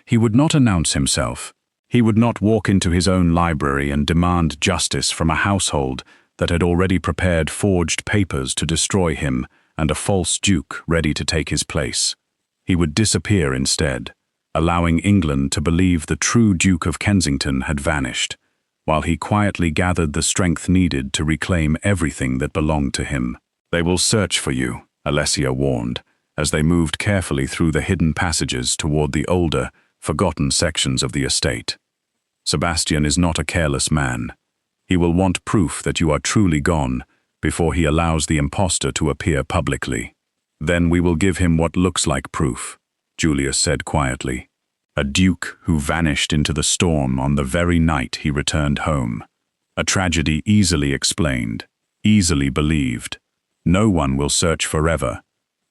He would not announce himself. He would not walk into his own library and demand justice from a household that had already prepared forged papers to destroy him and a false duke ready to take his place. He would disappear instead, allowing England to believe the true Duke of Kensington had vanished, while he quietly gathered the strength needed to reclaim everything that belonged to him. "They will search for you," Alessia warned, as they moved carefully through the hidden passages toward the older, forgotten sections of the estate. "Sebastian is not a careless man. He will want proof that you are truly gone before he allows the impostor to appear publicly. Then we will give him what looks like proof," Julius said quietly. "A duke who vanished into the storm on the very night he returned home. A tragedy easily explained, easily believed. No one will search forever,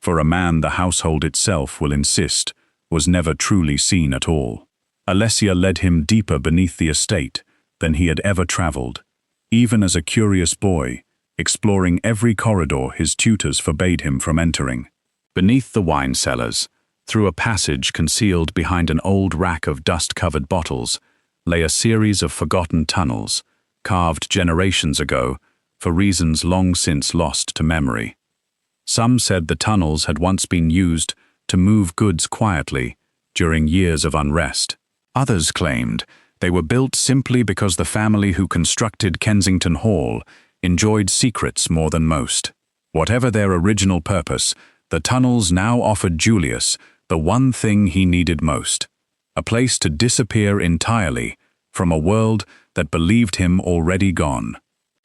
for a man the household itself will insist was never truly seen at all." Alessia led him deeper beneath the estate than he had ever traveled. Even as a curious boy, exploring every corridor his tutors forbade him from entering. Beneath the wine cellars, through a passage concealed behind an old rack of dust-covered bottles, lay a series of forgotten tunnels, carved generations ago for reasons long since lost to memory. Some said the tunnels had once been used to move goods quietly during years of unrest. Others claimed they were built simply because the family who constructed Kensington Hall enjoyed secrets more than most. Whatever their original purpose, the tunnels now offered Julius the one thing he needed most: a place to disappear entirely from a world that believed him already gone.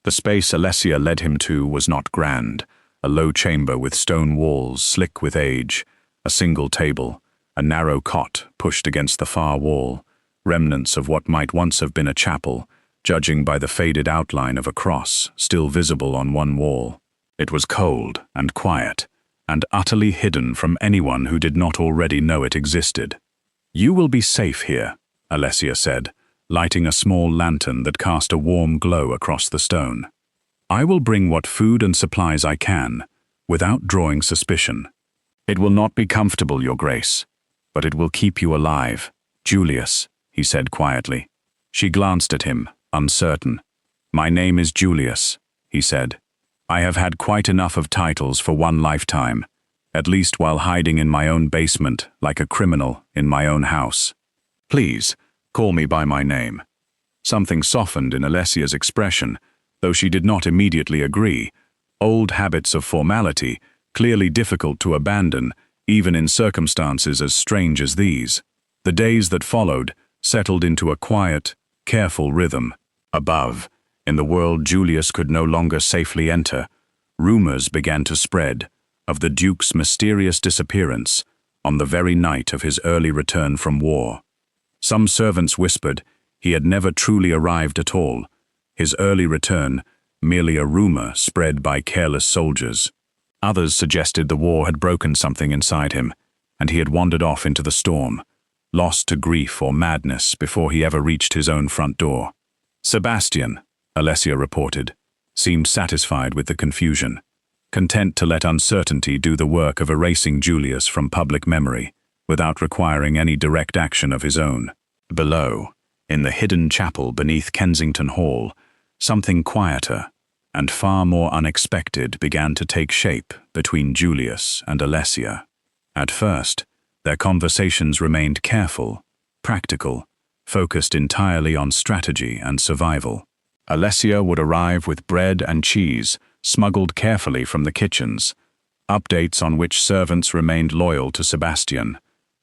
The space Alessia led him to was not grand, a low chamber with stone walls slick with age, a single table, a narrow cot pushed against the far wall, remnants of what might once have been a chapel, judging by the faded outline of a cross still visible on one wall. It was cold and quiet, and utterly hidden from anyone who did not already know it existed. "You will be safe here," Alessia said, lighting a small lantern that cast a warm glow across the stone. "I will bring what food and supplies I can, without drawing suspicion. It will not be comfortable, Your Grace, but it will keep you alive. Julius," he said quietly. She glanced at him, uncertain. "My name is Julius," he said. "I have had quite enough of titles for one lifetime, at least while hiding in my own basement like a criminal in my own house. Please, call me by my name." Something softened in Alessia's expression, though she did not immediately agree. Old habits of formality, clearly difficult to abandon, even in circumstances as strange as these. The days that followed settled into a quiet, careful rhythm. Above, in the world Julius could no longer safely enter, rumors began to spread of the Duke's mysterious disappearance on the very night of his early return from war. Some servants whispered he had never truly arrived at all, his early return merely a rumor spread by careless soldiers. Others suggested the war had broken something inside him, and he had wandered off into the storm, lost to grief or madness before he ever reached his own front door. Sebastian, Alessia reported, seemed satisfied with the confusion, content to let uncertainty do the work of erasing Julius from public memory, without requiring any direct action of his own. Below, in the hidden chapel beneath Kensington Hall, something quieter and far more unexpected began to take shape between Julius and Alessia. At first, their conversations remained careful, practical, focused entirely on strategy and survival. Alessia would arrive with bread and cheese, smuggled carefully from the kitchens, updates on which servants remained loyal to Sebastian,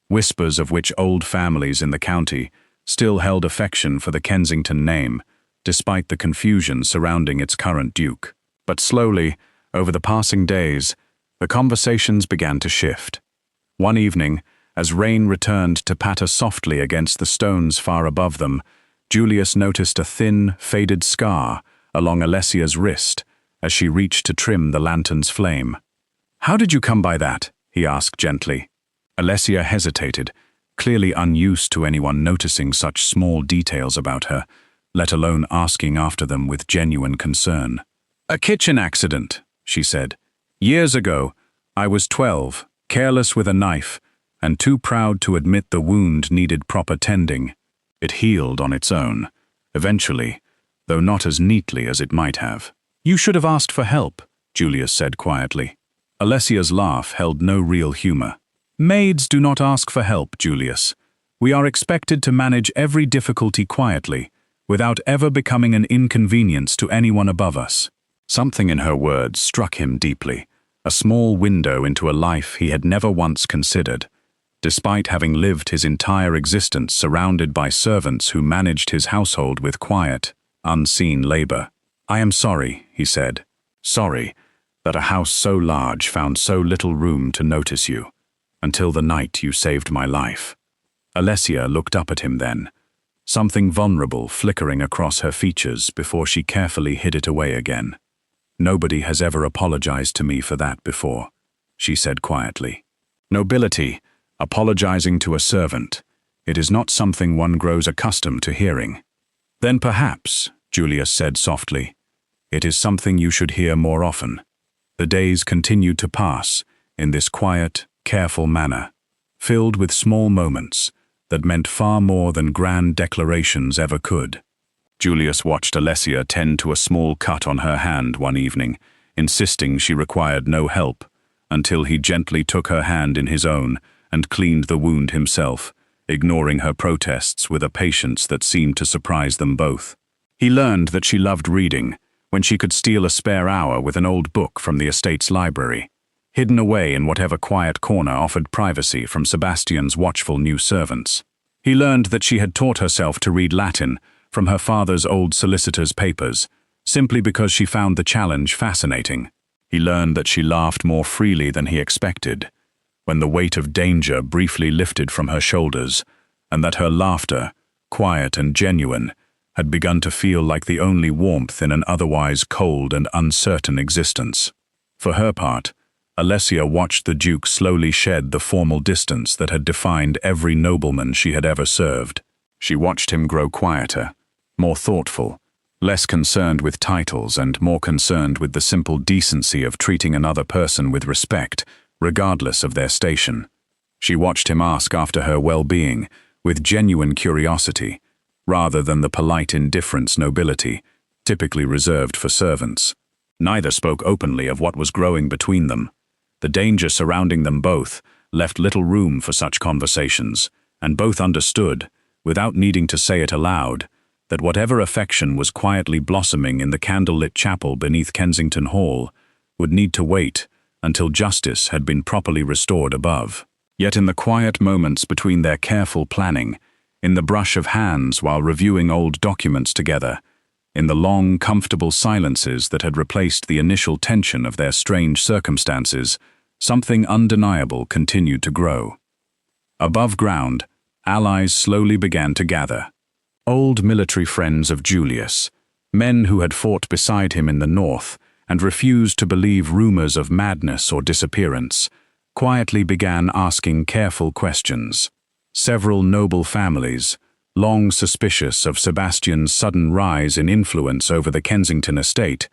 whispers of which old families in the county still held affection for the Kensington name, despite the confusion surrounding its current duke. But slowly, over the passing days, the conversations began to shift. One evening, as rain returned to patter softly against the stones far above them, Julius noticed a thin, faded scar along Alessia's wrist as she reached to trim the lantern's flame. "How did you come by that?" he asked gently. Alessia hesitated, clearly unused to anyone noticing such small details about her, let alone asking after them with genuine concern. "A kitchen accident," she said. "Years ago, I was 12, careless with a knife, and too proud to admit the wound needed proper tending. It healed on its own, eventually, though not as neatly as it might have. You should have asked for help, Julius said quietly. Alessia's laugh held no real humor. Maids do not ask for help, Julius. We are expected to manage every difficulty quietly, without ever becoming an inconvenience to anyone above us. Something in her words struck him deeply, a small window into a life he had never once considered. Despite having lived his entire existence surrounded by servants who managed his household with quiet, unseen labor. I am sorry, he said. Sorry that a house so large found so little room to notice you, until the night you saved my life. Alessia looked up at him then, something vulnerable flickering across her features before she carefully hid it away again. Nobody has ever apologized to me for that before, she said quietly. Nobility, apologizing to a servant. It is not something one grows accustomed to hearing. Then perhaps, Julius said softly, it is something you should hear more often. The days continued to pass in this quiet, careful manner, filled with small moments that meant far more than grand declarations ever could. Julius watched Alessia tend to a small cut on her hand one evening, insisting she required no help, until he gently took her hand in his own and cleaned the wound himself, ignoring her protests with a patience that seemed to surprise them both. He learned that she loved reading, when she could steal a spare hour with an old book from the estate's library, hidden away in whatever quiet corner offered privacy from Sebastian's watchful new servants. He learned that she had taught herself to read Latin from her father's old solicitor's papers, simply because she found the challenge fascinating. He learned that she laughed more freely than he expected, when the weight of danger briefly lifted from her shoulders, and that her laughter, quiet and genuine, had begun to feel like the only warmth in an otherwise cold and uncertain existence. For her part, Alessia watched the Duke slowly shed the formal distance that had defined every nobleman she had ever served. She watched him grow quieter, more thoughtful, less concerned with titles and more concerned with the simple decency of treating another person with respect, regardless of their station. She watched him ask after her well-being with genuine curiosity, rather than the polite indifference nobility, typically reserved for servants. Neither spoke openly of what was growing between them. The danger surrounding them both left little room for such conversations, and both understood, without needing to say it aloud, that whatever affection was quietly blossoming in the candlelit chapel beneath Kensington Hall would need to wait until justice had been properly restored above. Yet in the quiet moments between their careful planning, in the brush of hands while reviewing old documents together, in the long, comfortable silences that had replaced the initial tension of their strange circumstances, something undeniable continued to grow. Above ground, allies slowly began to gather. Old military friends of Julius, men who had fought beside him in the north and refused to believe rumors of madness or disappearance, quietly began asking careful questions. Several noble families, long suspicious of Sebastian's sudden rise in influence over the Kensington estate,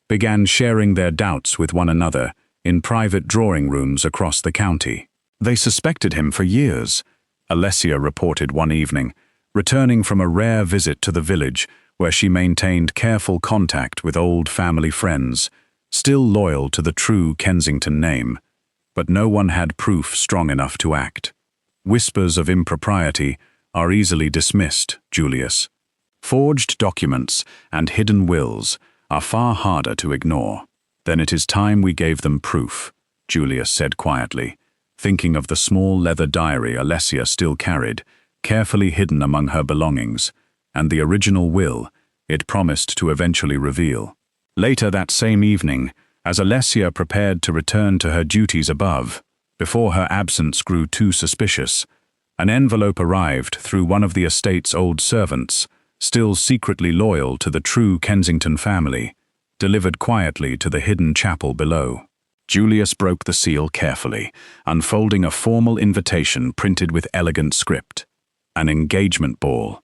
began sharing their doubts with one another in private drawing rooms across the county. They suspected him for years, Alessia reported one evening, returning from a rare visit to the village where she maintained careful contact with old family friends, still loyal to the true Kensington name. But no one had proof strong enough to act. Whispers of impropriety are easily dismissed, Julius. Forged documents and hidden wills are far harder to ignore. Then it is time we gave them proof, Julius said quietly, thinking of the small leather diary Alessia still carried, carefully hidden among her belongings, and the original will it promised to eventually reveal. Later that same evening, as Alessia prepared to return to her duties above, before her absence grew too suspicious, an envelope arrived through one of the estate's old servants, still secretly loyal to the true Kensington family, delivered quietly to the hidden chapel below. Julius broke the seal carefully, unfolding a formal invitation printed with elegant script. An engagement ball,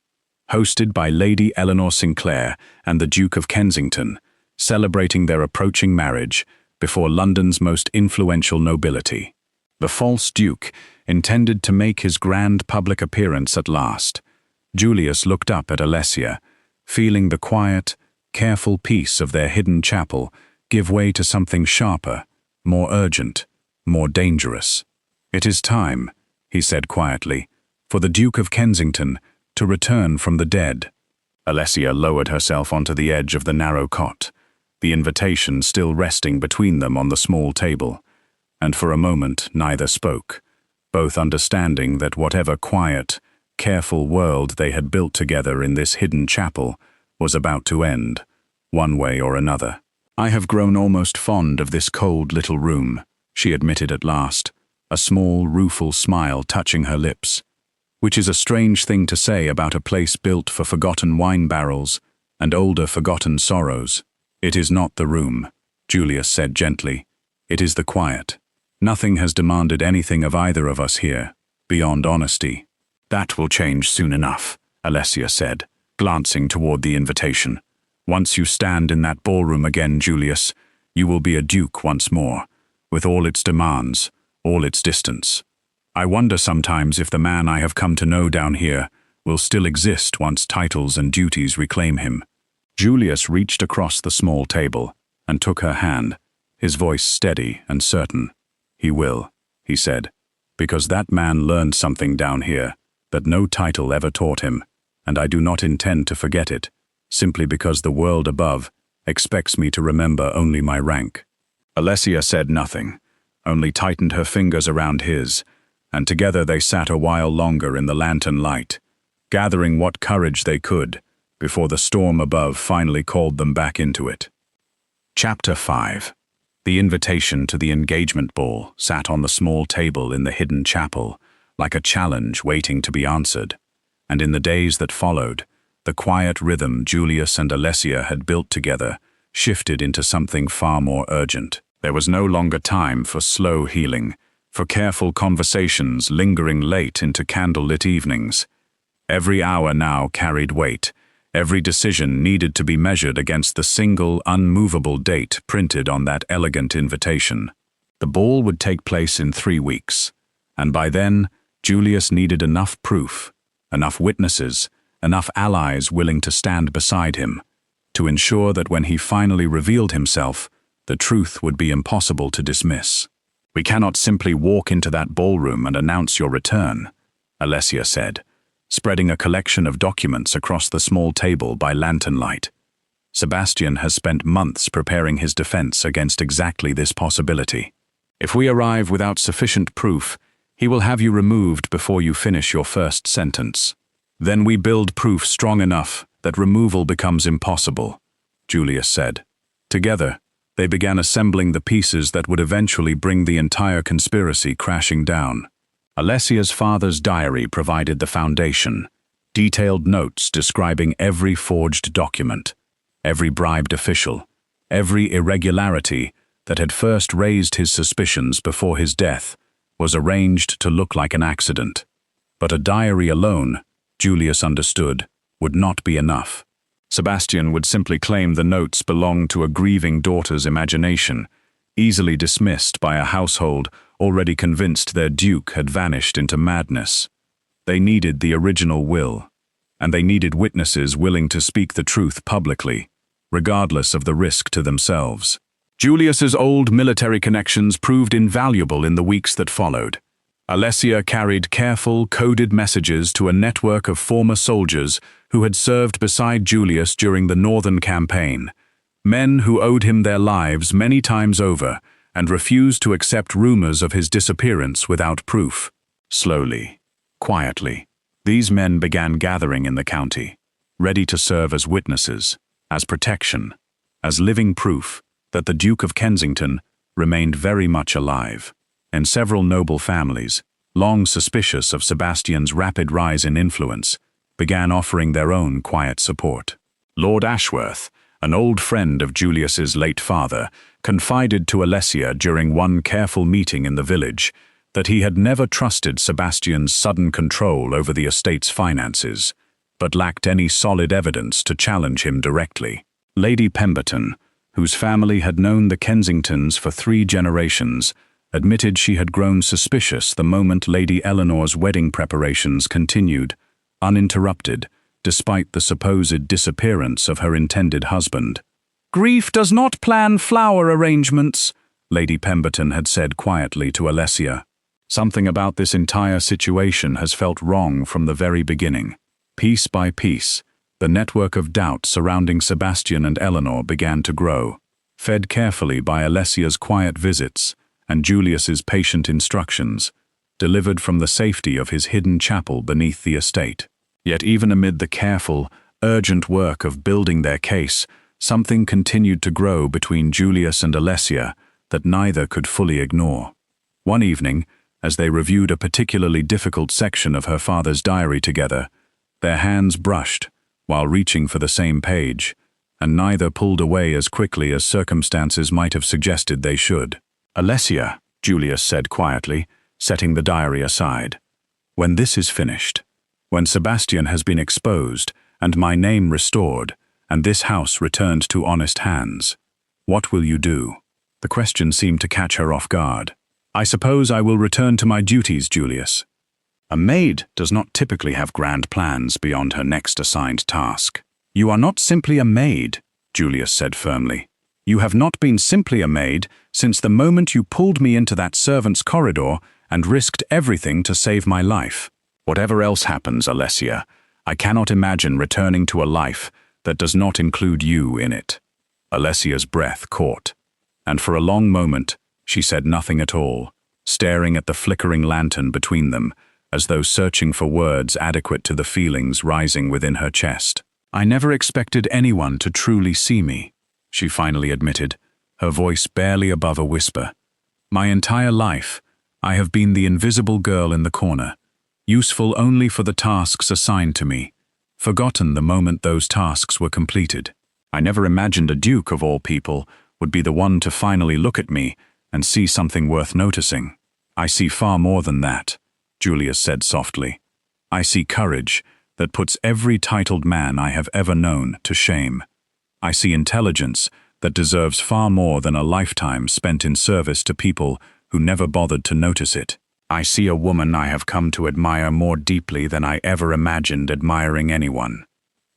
hosted by Lady Eleanor Sinclair and the Duke of Kensington, celebrating their approaching marriage, before London's most influential nobility. The false duke intended to make his grand public appearance at last. Julius looked up at Alessia, feeling the quiet, careful peace of their hidden chapel give way to something sharper, more urgent, more dangerous. "It is time," he said quietly, "for the Duke of Kensington to return from the dead." Alessia lowered herself onto the edge of the narrow cot, the invitation still resting between them on the small table, and for a moment neither spoke, both understanding that whatever quiet, careful world they had built together in this hidden chapel was about to end, one way or another. "I have grown almost fond of this cold little room," she admitted at last, a small, rueful smile touching her lips. "Which is a strange thing to say about a place built for forgotten wine barrels and older forgotten sorrows." "It is not the room," Julius said gently. "It is the quiet. Nothing has demanded anything of either of us here, beyond honesty." "That will change soon enough," Alessia said, glancing toward the invitation. "Once you stand in that ballroom again, Julius, you will be a duke once more, with all its demands, all its distance. I wonder sometimes if the man I have come to know down here will still exist once titles and duties reclaim him." Julius reached across the small table and took her hand, his voice steady and certain. "He will," he said, "because that man learned something down here that no title ever taught him, and I do not intend to forget it, simply because the world above expects me to remember only my rank." Alessia said nothing, only tightened her fingers around his, and together they sat a while longer in the lantern light, gathering what courage they could before the storm above finally called them back into it. Chapter 5. The invitation to the engagement ball sat on the small table in the hidden chapel, like a challenge waiting to be answered, and in the days that followed, the quiet rhythm Julius and Alessia had built together shifted into something far more urgent. There was no longer time for slow healing, for careful conversations lingering late into candlelit evenings. Every hour now carried weight. Every decision needed to be measured against the single, unmovable date printed on that elegant invitation. The ball would take place in 3 weeks, and by then, Julius needed enough proof, enough witnesses, enough allies willing to stand beside him, to ensure that when he finally revealed himself, the truth would be impossible to dismiss. "We cannot simply walk into that ballroom and announce your return," Alessia said, spreading a collection of documents across the small table by lantern light. "Sebastian has spent months preparing his defense against exactly this possibility. If we arrive without sufficient proof, he will have you removed before you finish your first sentence. Then we build proof strong enough that removal becomes impossible," Julius said. Together, they began assembling the pieces that would eventually bring the entire conspiracy crashing down. Alessia's father's diary provided the foundation, detailed notes describing every forged document, every bribed official, every irregularity that had first raised his suspicions before his death was arranged to look like an accident. But a diary alone, Julius understood, would not be enough. Sebastian would simply claim the notes belonged to a grieving daughter's imagination, easily dismissed by a household already convinced their duke had vanished into madness. They needed the original will, and they needed witnesses willing to speak the truth publicly, regardless of the risk to themselves. Julius's old military connections proved invaluable in the weeks that followed. Alessia carried careful, coded messages to a network of former soldiers who had served beside Julius during the Northern Campaign, men who owed him their lives many times over and refused to accept rumors of his disappearance without proof. Slowly, quietly, these men began gathering in the county, ready to serve as witnesses, as protection, as living proof that the Duke of Kensington remained very much alive. And several noble families, long suspicious of Sebastian's rapid rise in influence, began offering their own quiet support. Lord Ashworth, an old friend of Julius's late father, confided to Alessia during one careful meeting in the village that he had never trusted Sebastian's sudden control over the estate's finances, but lacked any solid evidence to challenge him directly. Lady Pemberton, whose family had known the Kensingtons for 3 generations, admitted she had grown suspicious the moment Lady Eleanor's wedding preparations continued, uninterrupted, despite the supposed disappearance of her intended husband. "Grief does not plan flower arrangements," Lady Pemberton had said quietly to Alessia. "Something about this entire situation has felt wrong from the very beginning." Piece by piece, the network of doubt surrounding Sebastian and Eleanor began to grow, fed carefully by Alessia's quiet visits and Julius's patient instructions, delivered from the safety of his hidden chapel beneath the estate. Yet even amid the careful, urgent work of building their case, something continued to grow between Julius and Alessia that neither could fully ignore. One evening, as they reviewed a particularly difficult section of her father's diary together, their hands brushed while reaching for the same page, and neither pulled away as quickly as circumstances might have suggested they should. "Alessia," Julius said quietly, setting the diary aside, "when this is finished, when Sebastian has been exposed and my name restored, and this house returned to honest hands, what will you do?" The question seemed to catch her off guard. "I suppose I will return to my duties, Julius." A maid does not typically have grand plans beyond her next assigned task. "You are not simply a maid," Julius said firmly. "You have not been simply a maid since the moment you pulled me into that servants' corridor and risked everything to save my life. Whatever else happens, Alessia, I cannot imagine returning to a life that does not include you in it." Alessia's breath caught, and for a long moment she said nothing at all, staring at the flickering lantern between them, as though searching for words adequate to the feelings rising within her chest. "I never expected anyone to truly see me," she finally admitted, her voice barely above a whisper. "My entire life, I have been the invisible girl in the corner, useful only for the tasks assigned to me, forgotten the moment those tasks were completed. I never imagined a duke, of all people, would be the one to finally look at me and see something worth noticing. I see far more than that," Julius said softly. "I see courage that puts every titled man I have ever known to shame. I see intelligence that deserves far more than a lifetime spent in service to people who never bothered to notice it. I see a woman I have come to admire more deeply than I ever imagined admiring anyone."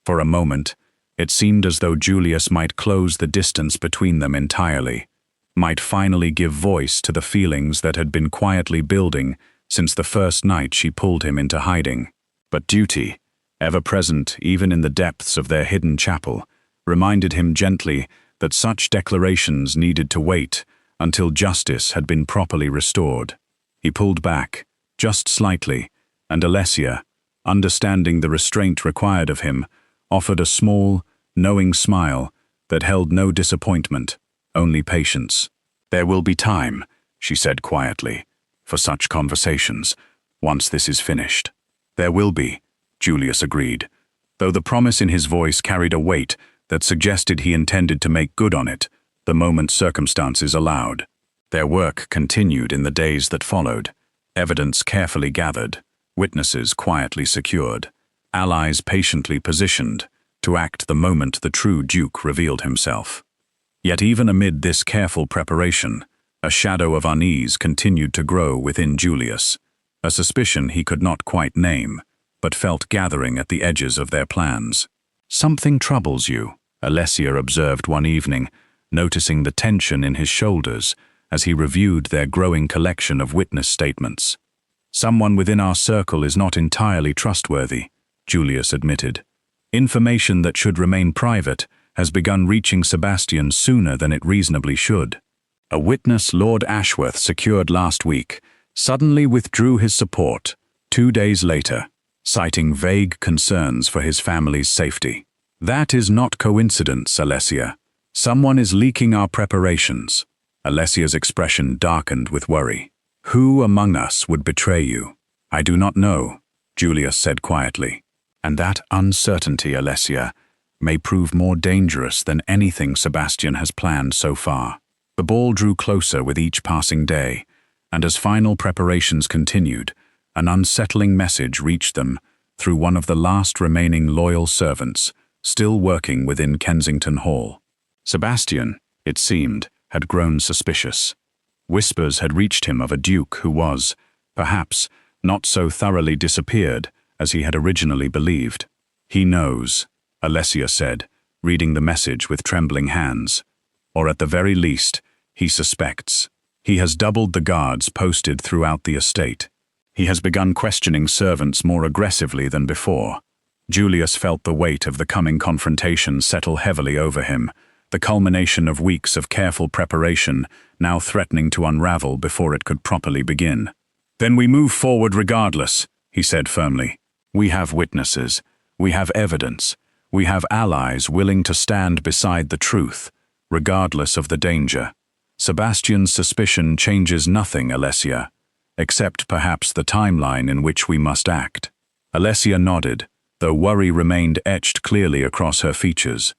For a moment, it seemed as though Julius might close the distance between them entirely, might finally give voice to the feelings that had been quietly building since the first night she pulled him into hiding. But duty, ever present even in the depths of their hidden chapel, reminded him gently that such declarations needed to wait until justice had been properly restored. He pulled back, just slightly, and Alessia, understanding the restraint required of him, offered a small, knowing smile that held no disappointment, only patience. "There will be time," she said quietly, "for such conversations, once this is finished." "There will be," Julius agreed, though the promise in his voice carried a weight that suggested he intended to make good on it the moment circumstances allowed. Their work continued in the days that followed, evidence carefully gathered, witnesses quietly secured, allies patiently positioned to act the moment the true Duke revealed himself. Yet even amid this careful preparation, a shadow of unease continued to grow within Julius, a suspicion he could not quite name, but felt gathering at the edges of their plans. "Something troubles you," Alessia observed one evening, noticing the tension in his shoulders as he reviewed their growing collection of witness statements. "Someone within our circle is not entirely trustworthy," Julius admitted. "Information that should remain private has begun reaching Sebastian sooner than it reasonably should. A witness Lord Ashworth secured last week suddenly withdrew his support 2 days later, citing vague concerns for his family's safety. That is not coincidence, Alessia. Someone is leaking our preparations." Alessia's expression darkened with worry. "Who among us would betray you?" "I do not know," Julius said quietly. "And that uncertainty, Alessia, may prove more dangerous than anything Sebastian has planned so far." The ball drew closer with each passing day, and as final preparations continued, an unsettling message reached them through one of the last remaining loyal servants, still working within Kensington Hall. "Sebastian, it seemed, had grown suspicious. Whispers had reached him of a duke who was, perhaps, not so thoroughly disappeared as he had originally believed. "He knows," Alessia said, reading the message with trembling hands. "Or at the very least, he suspects. He has doubled the guards posted throughout the estate. He has begun questioning servants more aggressively than before." Julius felt the weight of the coming confrontation settle heavily over him, the culmination of weeks of careful preparation now threatening to unravel before it could properly begin. "Then we move forward regardless," he said firmly. "We have witnesses. We have evidence. We have allies willing to stand beside the truth, regardless of the danger. Sebastian's suspicion changes nothing, Alessia, except perhaps the timeline in which we must act." Alessia nodded, though worry remained etched clearly across her features.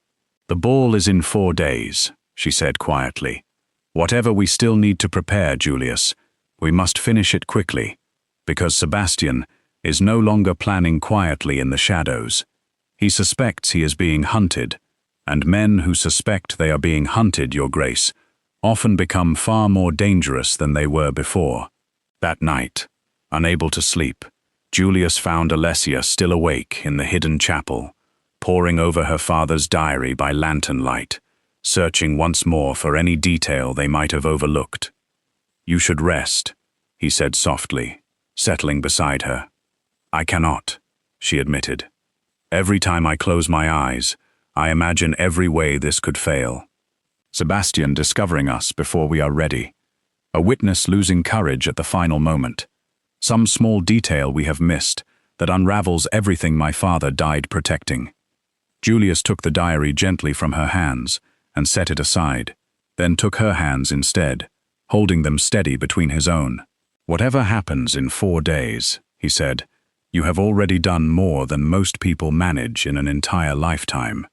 "The ball is in 4 days," she said quietly. "Whatever we still need to prepare, Julius, we must finish it quickly, because Sebastian is no longer planning quietly in the shadows. He suspects he is being hunted, and men who suspect they are being hunted, Your Grace, often become far more dangerous than they were before." That night, unable to sleep, Julius found Alessia still awake in the hidden chapel, poring over her father's diary by lantern light, searching once more for any detail they might have overlooked. "You should rest," he said softly, settling beside her. "I cannot," she admitted. "Every time I close my eyes, I imagine every way this could fail. Sebastian discovering us before we are ready. A witness losing courage at the final moment. Some small detail we have missed that unravels everything my father died protecting." Julius took the diary gently from her hands and set it aside, then took her hands instead, holding them steady between his own. "Whatever happens in 4 days," he said, "you have already done more than most people manage in an entire lifetime.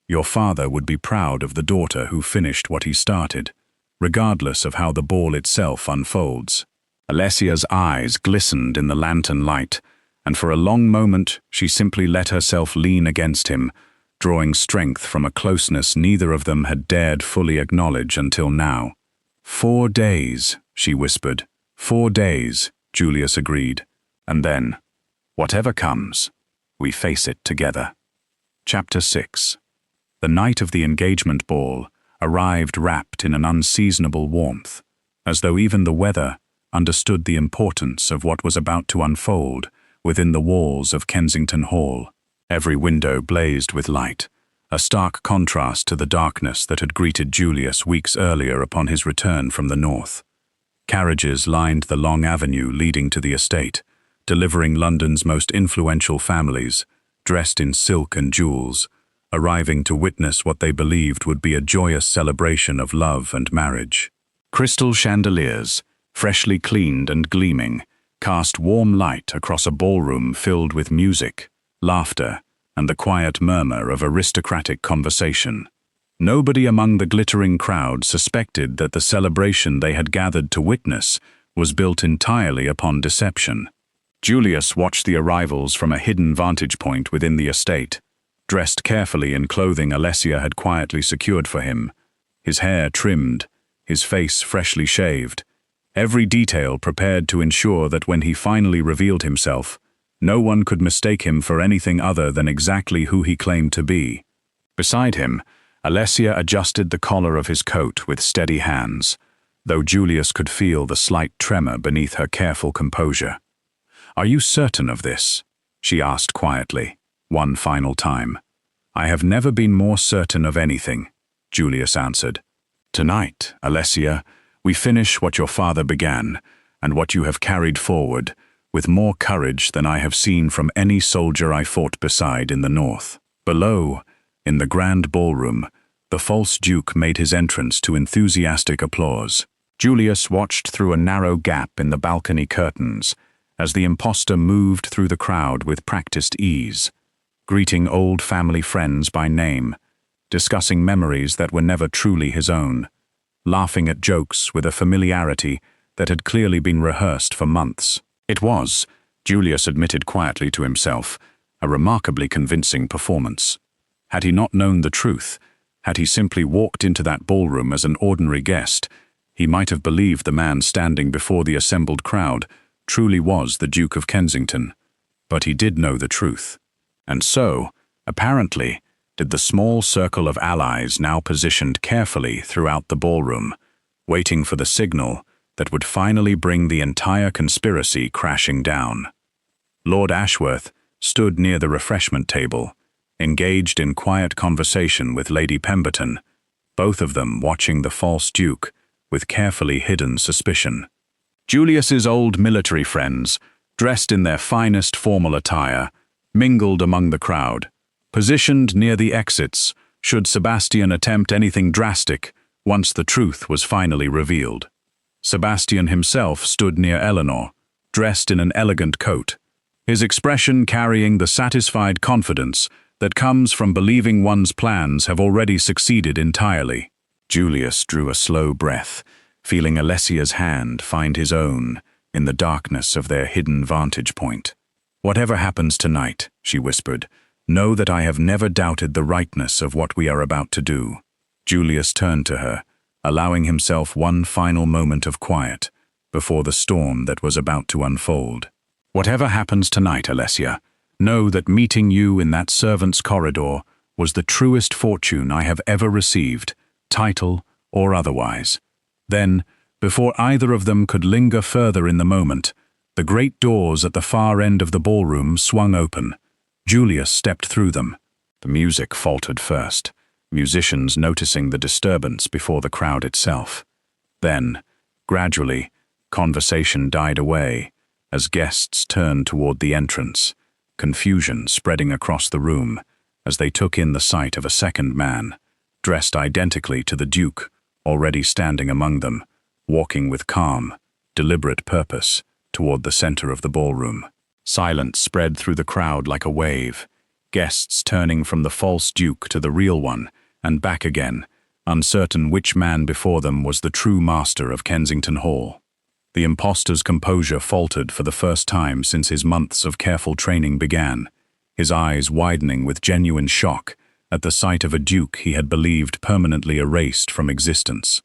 Your father would be proud of the daughter who finished what he started, regardless of how the ball itself unfolds." Alessia's eyes glistened in the lantern light, and for a long moment she simply let herself lean against him, drawing strength from a closeness neither of them had dared fully acknowledge until now. 4 days, she whispered. 4 days, Julius agreed. And then, whatever comes, we face it together. Chapter 6. The night of the engagement ball arrived wrapped in an unseasonable warmth, as though even the weather understood the importance of what was about to unfold within the walls of Kensington Hall. Every window blazed with light, a stark contrast to the darkness that had greeted Julius weeks earlier upon his return from the north. Carriages lined the long avenue leading to the estate, delivering London's most influential families, dressed in silk and jewels, arriving to witness what they believed would be a joyous celebration of love and marriage. Crystal chandeliers, freshly cleaned and gleaming, cast warm light across a ballroom filled with music, laughter, and the quiet murmur of aristocratic conversation. Nobody among the glittering crowd suspected that the celebration they had gathered to witness was built entirely upon deception. Julius watched the arrivals from a hidden vantage point within the estate, dressed carefully in clothing Alessia had quietly secured for him, his hair trimmed, his face freshly shaved, every detail prepared to ensure that when he finally revealed himself, no one could mistake him for anything other than exactly who he claimed to be. Beside him, Alessia adjusted the collar of his coat with steady hands, though Julius could feel the slight tremor beneath her careful composure. "Are you certain of this?" she asked quietly, one final time. "I have never been more certain of anything," Julius answered. "Tonight, Alessia, we finish what your father began, and what you have carried forward, with more courage than I have seen from any soldier I fought beside in the north." Below, in the grand ballroom, the false duke made his entrance to enthusiastic applause. Julius watched through a narrow gap in the balcony curtains as the impostor moved through the crowd with practiced ease, greeting old family friends by name, discussing memories that were never truly his own, laughing at jokes with a familiarity that had clearly been rehearsed for months. It was, Julius admitted quietly to himself, a remarkably convincing performance. Had he not known the truth, Had he simply walked into that ballroom as an ordinary guest, he might have believed the man standing before the assembled crowd truly was the Duke of Kensington. But he did know the truth. And so, apparently, did the small circle of allies now positioned carefully throughout the ballroom, waiting for the signal that would finally bring the entire conspiracy crashing down. Lord Ashworth stood near the refreshment table, engaged in quiet conversation with Lady Pemberton, both of them watching the false Duke with carefully hidden suspicion. Julius's old military friends, dressed in their finest formal attire, mingled among the crowd, positioned near the exits should Sebastian attempt anything drastic once the truth was finally revealed. Sebastian himself stood near Eleanor, dressed in an elegant coat, his expression carrying the satisfied confidence that comes from believing one's plans have already succeeded entirely. Julius drew a slow breath, feeling Alessia's hand find his own in the darkness of their hidden vantage point. "Whatever happens tonight," she whispered, "know that I have never doubted the rightness of what we are about to do." Julius turned to her, allowing himself one final moment of quiet before the storm that was about to unfold. "Whatever happens tonight, Alessia, know that meeting you in that servants' corridor was the truest fortune I have ever received, title or otherwise." Then, before either of them could linger further in the moment, the great doors at the far end of the ballroom swung open. Julius stepped through them. The music faltered first, musicians noticing the disturbance before the crowd itself. Then, gradually, conversation died away as guests turned toward the entrance, confusion spreading across the room as they took in the sight of a second man, dressed identically to the Duke, already standing among them, walking with calm, deliberate purpose toward the center of the ballroom. Silence spread through the crowd like a wave, guests turning from the false Duke to the real one and back again, uncertain which man before them was the true master of Kensington Hall. The impostor's composure faltered for the first time since his months of careful training began, his eyes widening with genuine shock at the sight of a Duke he had believed permanently erased from existence.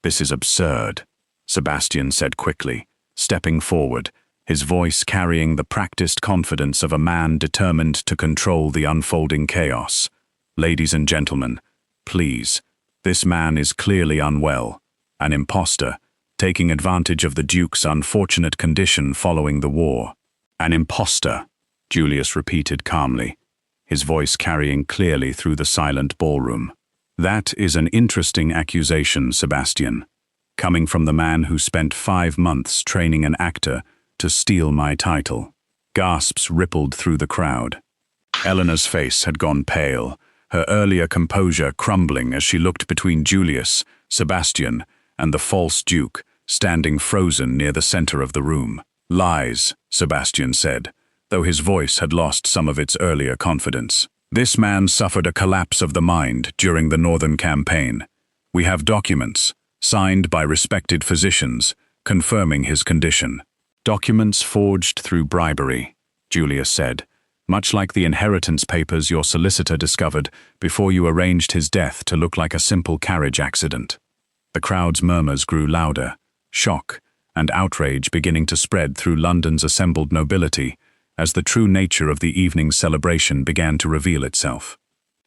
"This is absurd," Sebastian said quickly, stepping forward, his voice carrying the practiced confidence of a man determined to control the unfolding chaos. "Ladies and gentlemen, please, this man is clearly unwell, an impostor, taking advantage of the Duke's unfortunate condition following the war." "An impostor," Julius repeated calmly, his voice carrying clearly through the silent ballroom. "That is an interesting accusation, Sebastian, coming from the man who spent 5 months training an actor to steal my title." Gasps rippled through the crowd. Eleanor's face had gone pale, her earlier composure crumbling as she looked between Julius, Sebastian, and the false Duke, standing frozen near the center of the room. "Lies," Sebastian said, though his voice had lost some of its earlier confidence. "This man suffered a collapse of the mind during the Northern Campaign. We have documents, signed by respected physicians, confirming his condition." "Documents forged through bribery," Julius said, "much like the inheritance papers your solicitor discovered before you arranged his death to look like a simple carriage accident." The crowd's murmurs grew louder, shock and outrage beginning to spread through London's assembled nobility as the true nature of the evening's celebration began to reveal itself.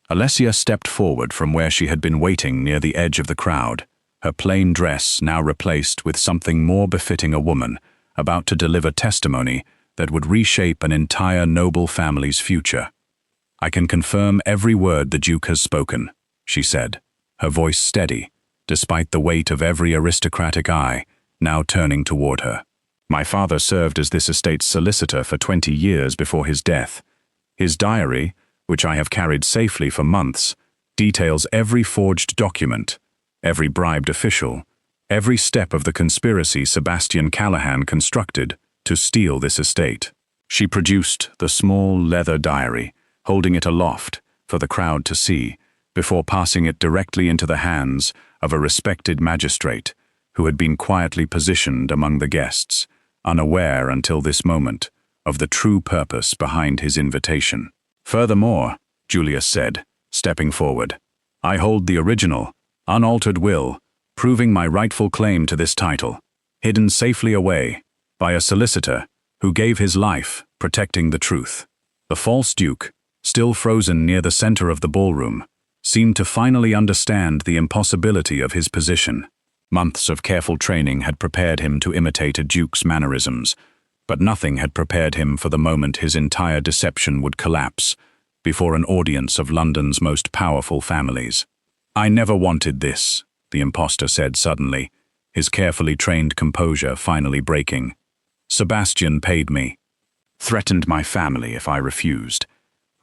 Alessia stepped forward from where she had been waiting near the edge of the crowd, her plain dress now replaced with something more befitting a woman about to deliver testimony that would reshape an entire noble family's future. "I can confirm every word the Duke has spoken," she said, her voice steady, despite the weight of every aristocratic eye now turning toward her. "My father served as this estate's solicitor for 20 years before his death. His diary, which I have carried safely for months, details every forged document, every bribed official, every step of the conspiracy Sebastian Callahan constructed to steal this estate." She produced the small leather diary, holding it aloft for the crowd to see, before passing it directly into the hands of a respected magistrate who had been quietly positioned among the guests, unaware until this moment of the true purpose behind his invitation. "Furthermore," Julius said, stepping forward, I hold the original, unaltered will, proving my rightful claim to this title, hidden safely away by a solicitor who gave his life protecting the truth. The false duke, still frozen near the center of the ballroom, seemed to finally understand the impossibility of his position. Months of careful training had prepared him to imitate a duke's mannerisms, but nothing had prepared him for the moment his entire deception would collapse before an audience of London's most powerful families. "I never wanted this," the impostor said suddenly, his carefully trained composure finally breaking. "Sebastian paid me, threatened my family if I refused.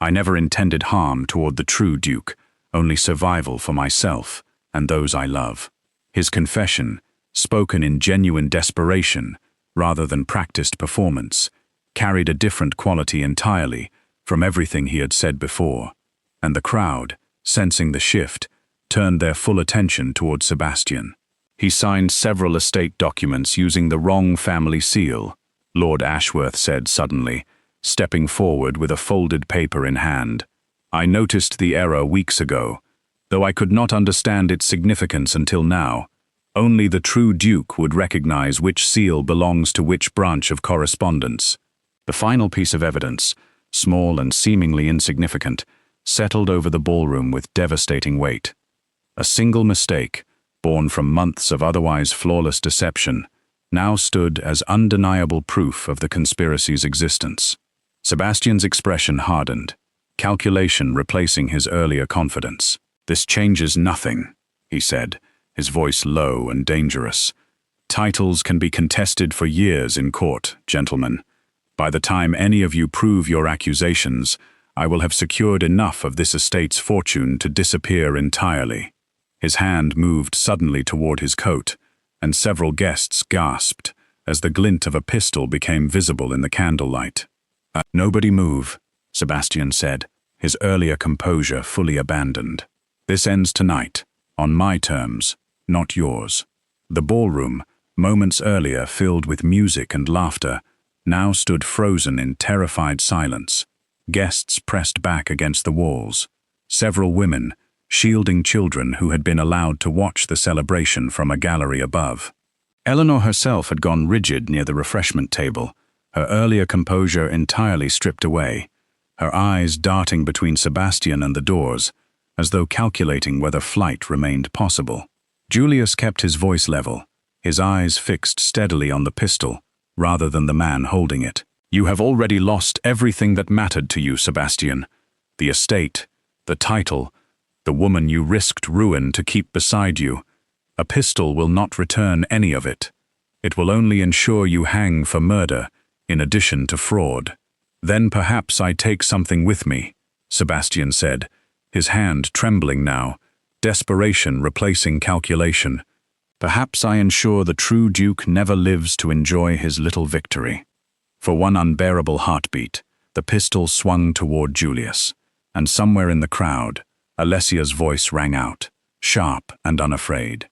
I never intended harm toward the true duke, only survival for myself and those I love." His confession, spoken in genuine desperation rather than practiced performance, carried a different quality entirely from everything he had said before, and the crowd, sensing the shift, turned their full attention toward Sebastian. "He signed several estate documents using the wrong family seal," Lord Ashworth said suddenly, stepping forward with a folded paper in hand. "I noticed the error weeks ago, though I could not understand its significance until now. Only the true duke would recognize which seal belongs to which branch of correspondence." The final piece of evidence, small and seemingly insignificant, settled over the ballroom with devastating weight. A single mistake, born from months of otherwise flawless deception, now stood as undeniable proof of the conspiracy's existence. Sebastian's expression hardened, calculation replacing his earlier confidence. "This changes nothing," he said, his voice low and dangerous. "Titles can be contested for years in court, gentlemen. By the time any of you prove your accusations, I will have secured enough of this estate's fortune to disappear entirely." His hand moved suddenly toward his coat, and several guests gasped as the glint of a pistol became visible in the candlelight. "Nobody move," Sebastian said, his earlier composure fully abandoned. "This ends tonight, on my terms, not yours." The ballroom, moments earlier filled with music and laughter, now stood frozen in terrified silence. Guests pressed back against the walls. Several women, shielding children who had been allowed to watch the celebration from a gallery above. Eleanor herself had gone rigid near the refreshment table, her earlier composure entirely stripped away, her eyes darting between Sebastian and the doors, as though calculating whether flight remained possible. Julius kept his voice level, his eyes fixed steadily on the pistol, rather than the man holding it. "You have already lost everything that mattered to you, Sebastian. The estate, the title, the woman you risked ruin to keep beside you. A pistol will not return any of it. It will only ensure you hang for murder, in addition to fraud." "Then perhaps I take something with me," Sebastian said, his hand trembling now, desperation replacing calculation. "Perhaps I ensure the true duke never lives to enjoy his little victory." For one unbearable heartbeat, the pistol swung toward Julius, and somewhere in the crowd, Alessia's voice rang out, sharp and unafraid.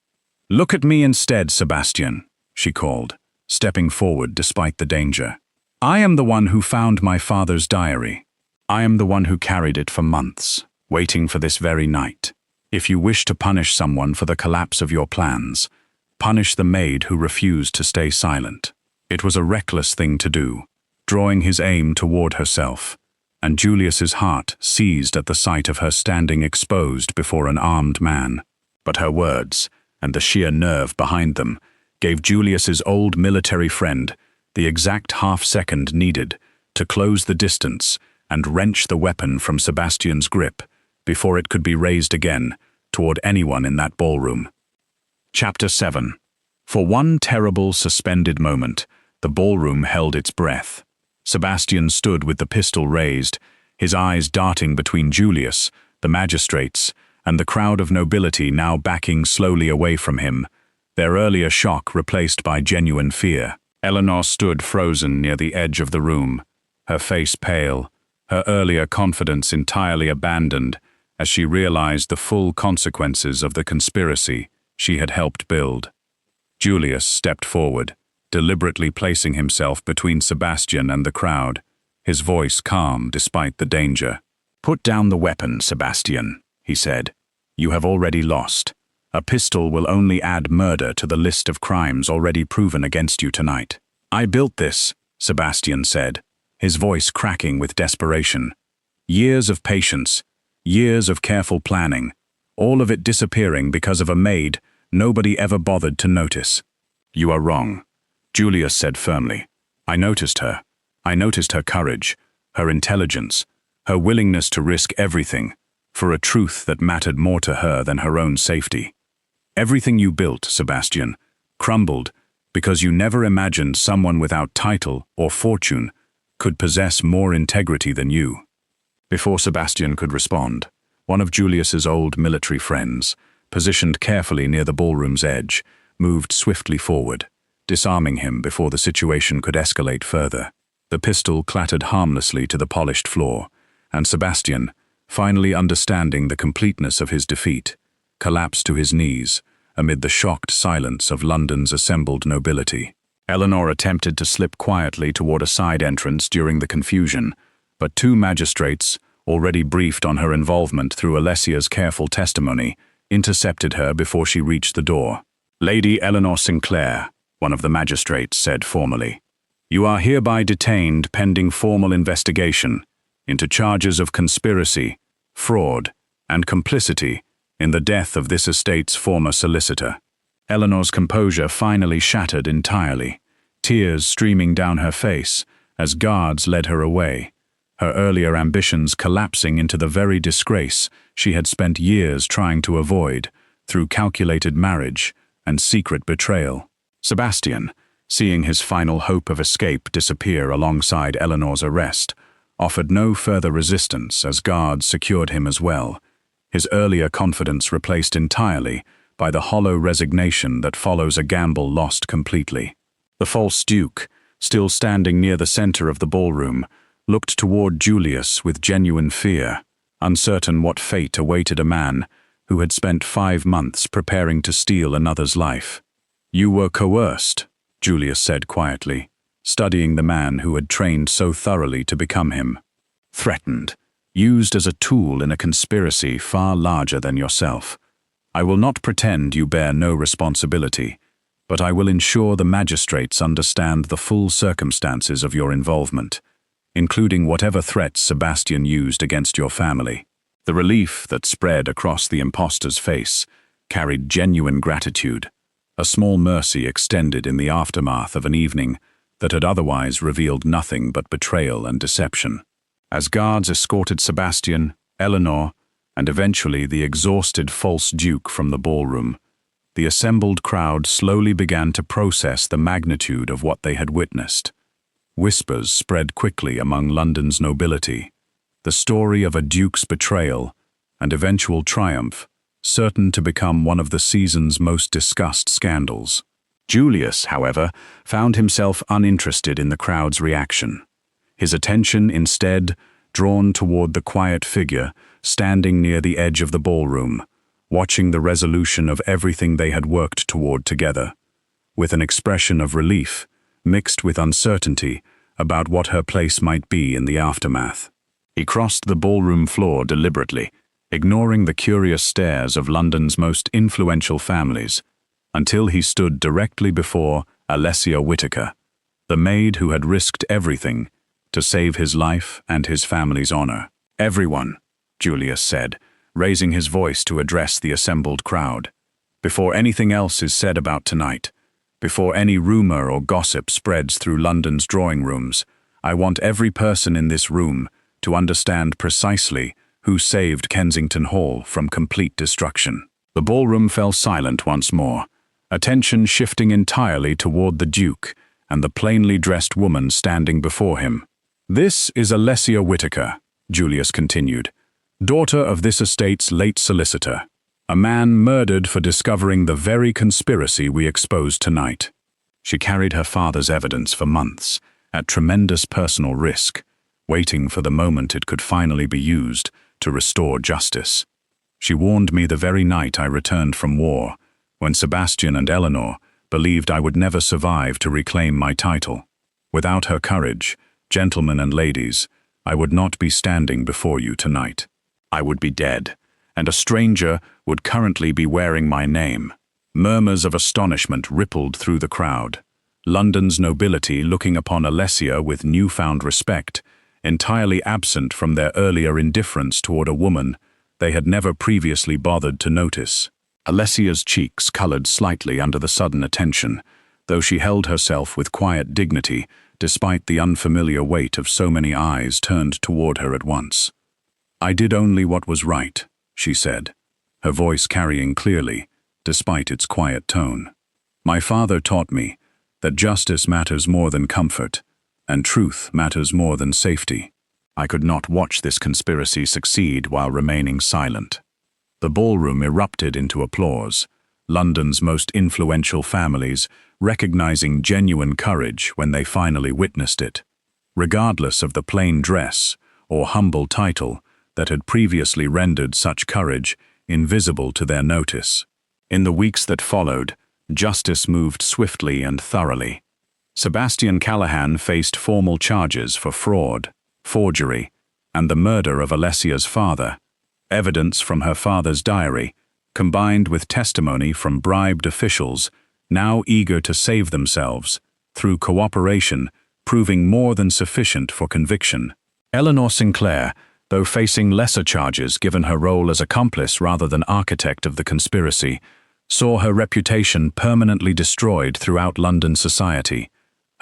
"Look at me instead, Sebastian," she called, stepping forward despite the danger. "I am the one who found my father's diary. I am the one who carried it for months, waiting for this very night. If you wish to punish someone for the collapse of your plans, punish the maid who refused to stay silent." It was a reckless thing to do, drawing his aim toward herself, and Julius's heart seized at the sight of her standing exposed before an armed man. But her words, and the sheer nerve behind them, gave Julius's old military friend the exact half-second needed to close the distance and wrench the weapon from Sebastian's grip before it could be raised again toward anyone in that ballroom. Chapter 7. For one terrible suspended moment, the ballroom held its breath. Sebastian stood with the pistol raised, his eyes darting between Julius, the magistrates, and the crowd of nobility now backing slowly away from him, their earlier shock replaced by genuine fear. Eleanor stood frozen near the edge of the room, her face pale, her earlier confidence entirely abandoned as she realized the full consequences of the conspiracy she had helped build. Julius stepped forward, deliberately placing himself between Sebastian and the crowd, his voice calm despite the danger. "Put down the weapon, Sebastian," he said, You have already lost. A pistol will only add murder to the list of crimes already proven against you tonight. I built this, Sebastian said, his voice cracking with desperation. Years of patience, years of careful planning, all of it disappearing because of a maid nobody ever bothered to notice. You are wrong, Julius said firmly. I noticed her. I noticed her courage, her intelligence, her willingness to risk everything for a truth that mattered more to her than her own safety. Everything you built, Sebastian, crumbled because you never imagined someone without title or fortune could possess more integrity than you. Before Sebastian could respond, one of Julius's old military friends, positioned carefully near the ballroom's edge, moved swiftly forward, disarming him before the situation could escalate further. The pistol clattered harmlessly to the polished floor, and Sebastian, finally understanding the completeness of his defeat, collapsed to his knees amid the shocked silence of London's assembled nobility. Eleanor attempted to slip quietly toward a side entrance during the confusion, but two magistrates, already briefed on her involvement through Alessia's careful testimony, intercepted her before she reached the door. Lady Eleanor Sinclair, one of the magistrates said formally, you are hereby detained pending formal investigation into charges of conspiracy, fraud, and complicity in the death of this estate's former solicitor. Eleanor's composure finally shattered entirely, tears streaming down her face as guards led her away, her earlier ambitions collapsing into the very disgrace she had spent years trying to avoid through calculated marriage and secret betrayal. Sebastian, seeing his final hope of escape disappear alongside Eleanor's arrest, offered no further resistance as guards secured him as well, his earlier confidence replaced entirely by the hollow resignation that follows a gamble lost completely. The false duke, still standing near the center of the ballroom, looked toward Julius with genuine fear, uncertain what fate awaited a man who had spent 5 months preparing to steal another's life. You were coerced, Julius said quietly, studying the man who had trained so thoroughly to become him. Threatened, used as a tool in a conspiracy far larger than yourself. I will not pretend you bear no responsibility, but I will ensure the magistrates understand the full circumstances of your involvement, including whatever threats Sebastian used against your family. The relief that spread across the impostor's face carried genuine gratitude, a small mercy extended in the aftermath of an evening that had otherwise revealed nothing but betrayal and deception. As guards escorted Sebastian, Eleanor, and eventually the exhausted false duke from the ballroom, the assembled crowd slowly began to process the magnitude of what they had witnessed. Whispers spread quickly among London's nobility, the story of a duke's betrayal and eventual triumph, certain to become one of the season's most discussed scandals. Julius, however, found himself uninterested in the crowd's reaction, his attention instead drawn toward the quiet figure standing near the edge of the ballroom, watching the resolution of everything they had worked toward together, with an expression of relief mixed with uncertainty about what her place might be in the aftermath. He crossed the ballroom floor deliberately, ignoring the curious stares of London's most influential families, until he stood directly before Alessia Whitaker, the maid who had risked everything to save his life and his family's honor. Everyone, Julius said, raising his voice to address the assembled crowd. Before anything else is said about tonight, before any rumor or gossip spreads through London's drawing rooms, I want every person in this room to understand precisely who saved Kensington Hall from complete destruction. The ballroom fell silent once more, attention shifting entirely toward the Duke and the plainly dressed woman standing before him. This is Alessia Whitaker, Julius continued, daughter of this estate's late solicitor, a man murdered for discovering the very conspiracy we exposed tonight. She carried her father's evidence for months, at tremendous personal risk, waiting for the moment it could finally be used to restore justice. She warned me the very night I returned from war, when Sebastian and Eleanor believed I would never survive to reclaim my title. Without her courage, gentlemen and ladies, I would not be standing before you tonight. I would be dead, and a stranger would currently be wearing my name. Murmurs of astonishment rippled through the crowd. London's nobility looking upon Alessia with newfound respect, entirely absent from their earlier indifference toward a woman they had never previously bothered to notice. Alessia's cheeks colored slightly under the sudden attention, though she held herself with quiet dignity despite the unfamiliar weight of so many eyes turned toward her at once. "I did only what was right," she said, her voice carrying clearly, despite its quiet tone. "My father taught me that justice matters more than comfort, and truth matters more than safety." I could not watch this conspiracy succeed while remaining silent. The ballroom erupted into applause, London's most influential families recognizing genuine courage when they finally witnessed it, regardless of the plain dress or humble title that had previously rendered such courage invisible to their notice. In the weeks that followed, justice moved swiftly and thoroughly. Sebastian Callahan faced formal charges for fraud, forgery, and the murder of Alessia's father. Evidence from her father's diary, combined with testimony from bribed officials, now eager to save themselves, through cooperation, proving more than sufficient for conviction. Eleanor Sinclair, though facing lesser charges given her role as accomplice rather than architect of the conspiracy, saw her reputation permanently destroyed throughout London society,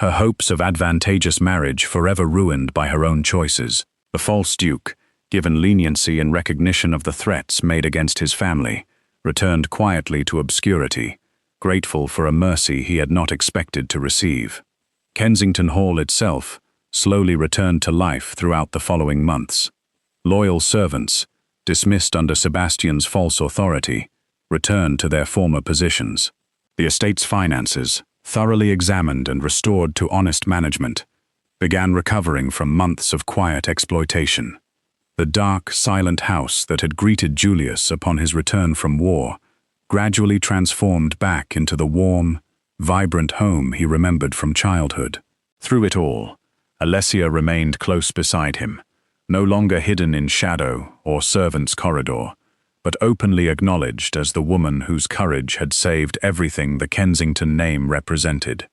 her hopes of advantageous marriage forever ruined by her own choices. The false duke, given leniency in recognition of the threats made against his family, returned quietly to obscurity, grateful for a mercy he had not expected to receive. Kensington Hall itself slowly returned to life throughout the following months. Loyal servants, dismissed under Sebastian's false authority, returned to their former positions. The estate's finances, thoroughly examined and restored to honest management, began recovering from months of quiet exploitation. The dark, silent house that had greeted Julius upon his return from war gradually transformed back into the warm, vibrant home he remembered from childhood. Through it all, Alessia remained close beside him, no longer hidden in shadow or servant's corridor, but openly acknowledged as the woman whose courage had saved everything the Kensington name represented.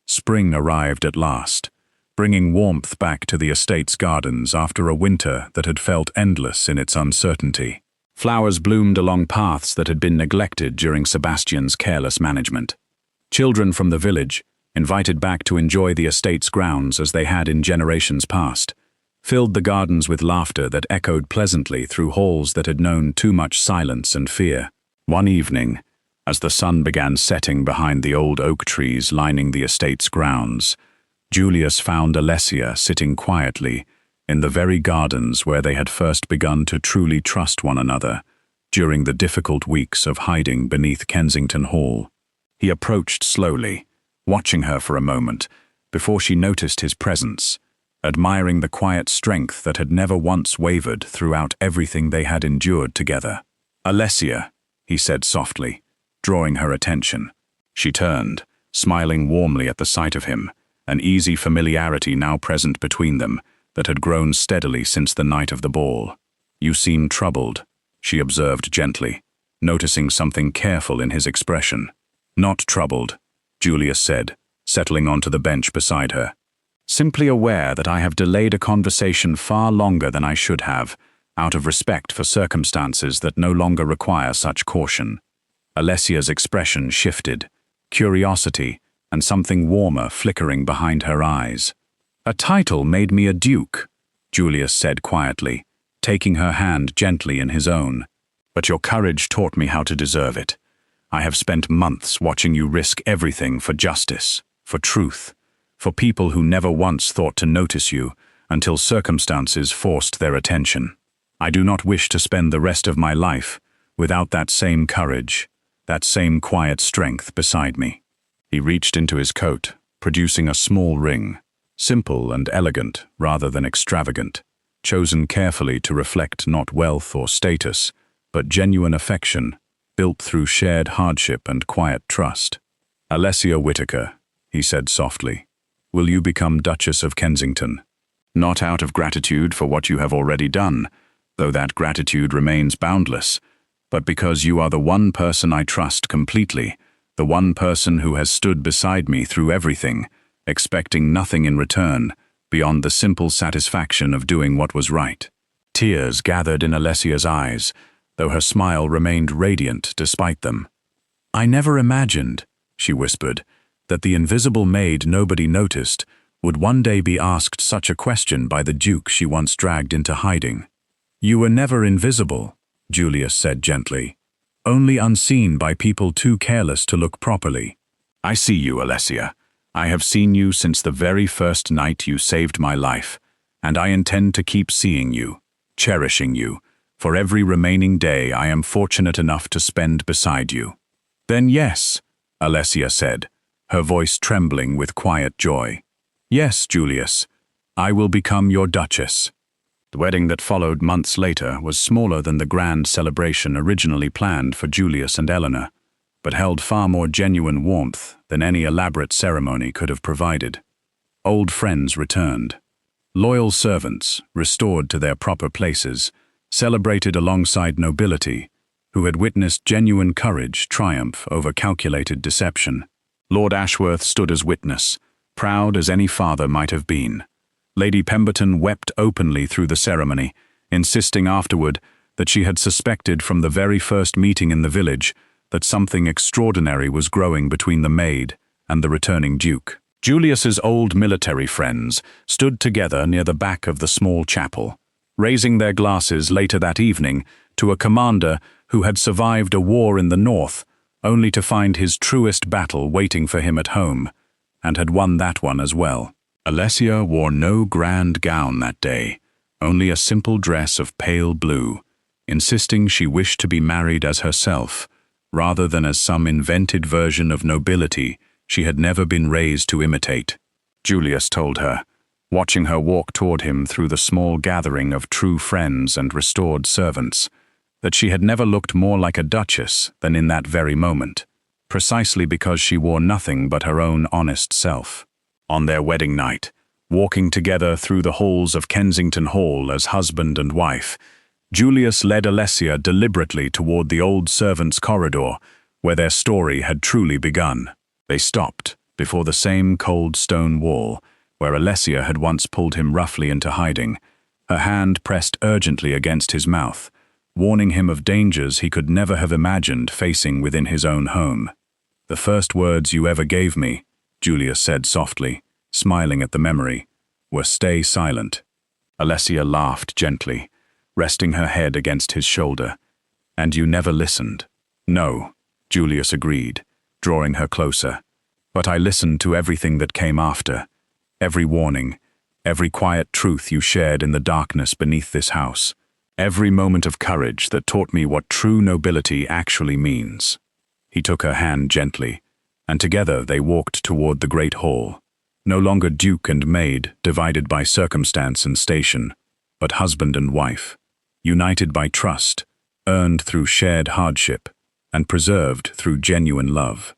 Spring arrived at last, bringing warmth back to the estate's gardens after a winter that had felt endless in its uncertainty. Flowers bloomed along paths that had been neglected during Sebastian's careless management. Children from the village, invited back to enjoy the estate's grounds as they had in generations past, filled the gardens with laughter that echoed pleasantly through halls that had known too much silence and fear. One evening, as the sun began setting behind the old oak trees lining the estate's grounds, Julius found Alessia sitting quietly in the very gardens where they had first begun to truly trust one another during the difficult weeks of hiding beneath Kensington Hall. He approached slowly, watching her for a moment before she noticed his presence, admiring the quiet strength that had never once wavered throughout everything they had endured together. "Alessia," he said softly, drawing her attention. She turned, smiling warmly at the sight of him, an easy familiarity now present between them that had grown steadily since the night of the ball. "You seem troubled," she observed gently, noticing something careful in his expression. "Not troubled," Julius said, settling onto the bench beside her. "Simply aware that I have delayed a conversation far longer than I should have, out of respect for circumstances that no longer require such caution." Alessia's expression shifted, curiosity and something warmer flickering behind her eyes. "A title made me a duke," Julius said quietly, taking her hand gently in his own. "But your courage taught me how to deserve it. I have spent months watching you risk everything for justice, for truth, for people who never once thought to notice you until circumstances forced their attention. I do not wish to spend the rest of my life without that same courage, that same quiet strength beside me." He reached into his coat, producing a small ring, simple and elegant rather than extravagant, chosen carefully to reflect not wealth or status, but genuine affection, built through shared hardship and quiet trust. "Alessia Whitaker," he said softly, "will you become Duchess of Kensington? Not out of gratitude for what you have already done, though that gratitude remains boundless, but because you are the one person I trust completely, the one person who has stood beside me through everything, expecting nothing in return, beyond the simple satisfaction of doing what was right. Tears gathered in Alessia's eyes, though her smile remained radiant despite them. "I never imagined," she whispered, "that the invisible maid nobody noticed would one day be asked such a question by the Duke she once dragged into hiding." "You were never invisible," Julius said gently, "only unseen by people too careless to look properly." "I see you, Alessia. I have seen you since the very first night you saved my life, and I intend to keep seeing you, cherishing you, for every remaining day I am fortunate enough to spend beside you." "Then yes," Alessia said, her voice trembling with quiet joy. "Yes, Julius, I will become your Duchess." The wedding that followed months later was smaller than the grand celebration originally planned for Julius and Eleanor, but held far more genuine warmth than any elaborate ceremony could have provided. Old friends returned. Loyal servants, restored to their proper places, celebrated alongside nobility, who had witnessed genuine courage triumph over calculated deception. Lord Ashworth stood as witness, proud as any father might have been. Lady Pemberton wept openly through the ceremony, insisting afterward that she had suspected from the very first meeting in the village that something extraordinary was growing between the maid and the returning Duke. Julius's old military friends stood together near the back of the small chapel, raising their glasses later that evening to a commander who had survived a war in the north, only to find his truest battle waiting for him at home, and had won that one as well. Alessia wore no grand gown that day, only a simple dress of pale blue, insisting she wished to be married as herself, rather than as some invented version of nobility she had never been raised to imitate. Julius told her, watching her walk toward him through the small gathering of true friends and restored servants, that she had never looked more like a duchess than in that very moment, precisely because she wore nothing but her own honest self. On their wedding night, walking together through the halls of Kensington Hall as husband and wife, Julius led Alessia deliberately toward the old servants' corridor, where their story had truly begun. They stopped before the same cold stone wall, where Alessia had once pulled him roughly into hiding, her hand pressed urgently against his mouth, warning him of dangers he could never have imagined facing within his own home. "The first words you ever gave me," Julius said softly, smiling at the memory, "were stay silent." Alessia laughed gently, resting her head against his shoulder. "And you never listened." "No," Julius agreed, drawing her closer. "But I listened to everything that came after, every warning, every quiet truth you shared in the darkness beneath this house, every moment of courage that taught me what true nobility actually means." He took her hand gently, and together they walked toward the great hall, no longer Duke and maid divided by circumstance and station, but husband and wife, united by trust, earned through shared hardship, and preserved through genuine love.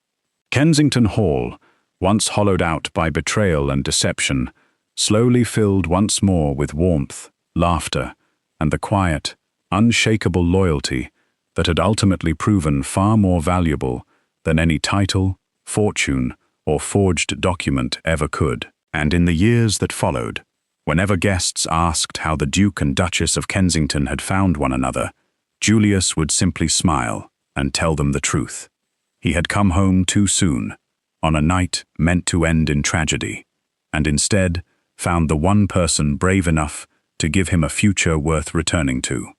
Kensington Hall, once hollowed out by betrayal and deception, slowly filled once more with warmth, laughter, and the quiet, unshakable loyalty that had ultimately proven far more valuable than any title, fortune, or forged document ever could. And in the years that followed, whenever guests asked how the Duke and Duchess of Kensington had found one another, Julius would simply smile and tell them the truth. He had come home too soon, on a night meant to end in tragedy, and instead found the one person brave enough to give him a future worth returning to.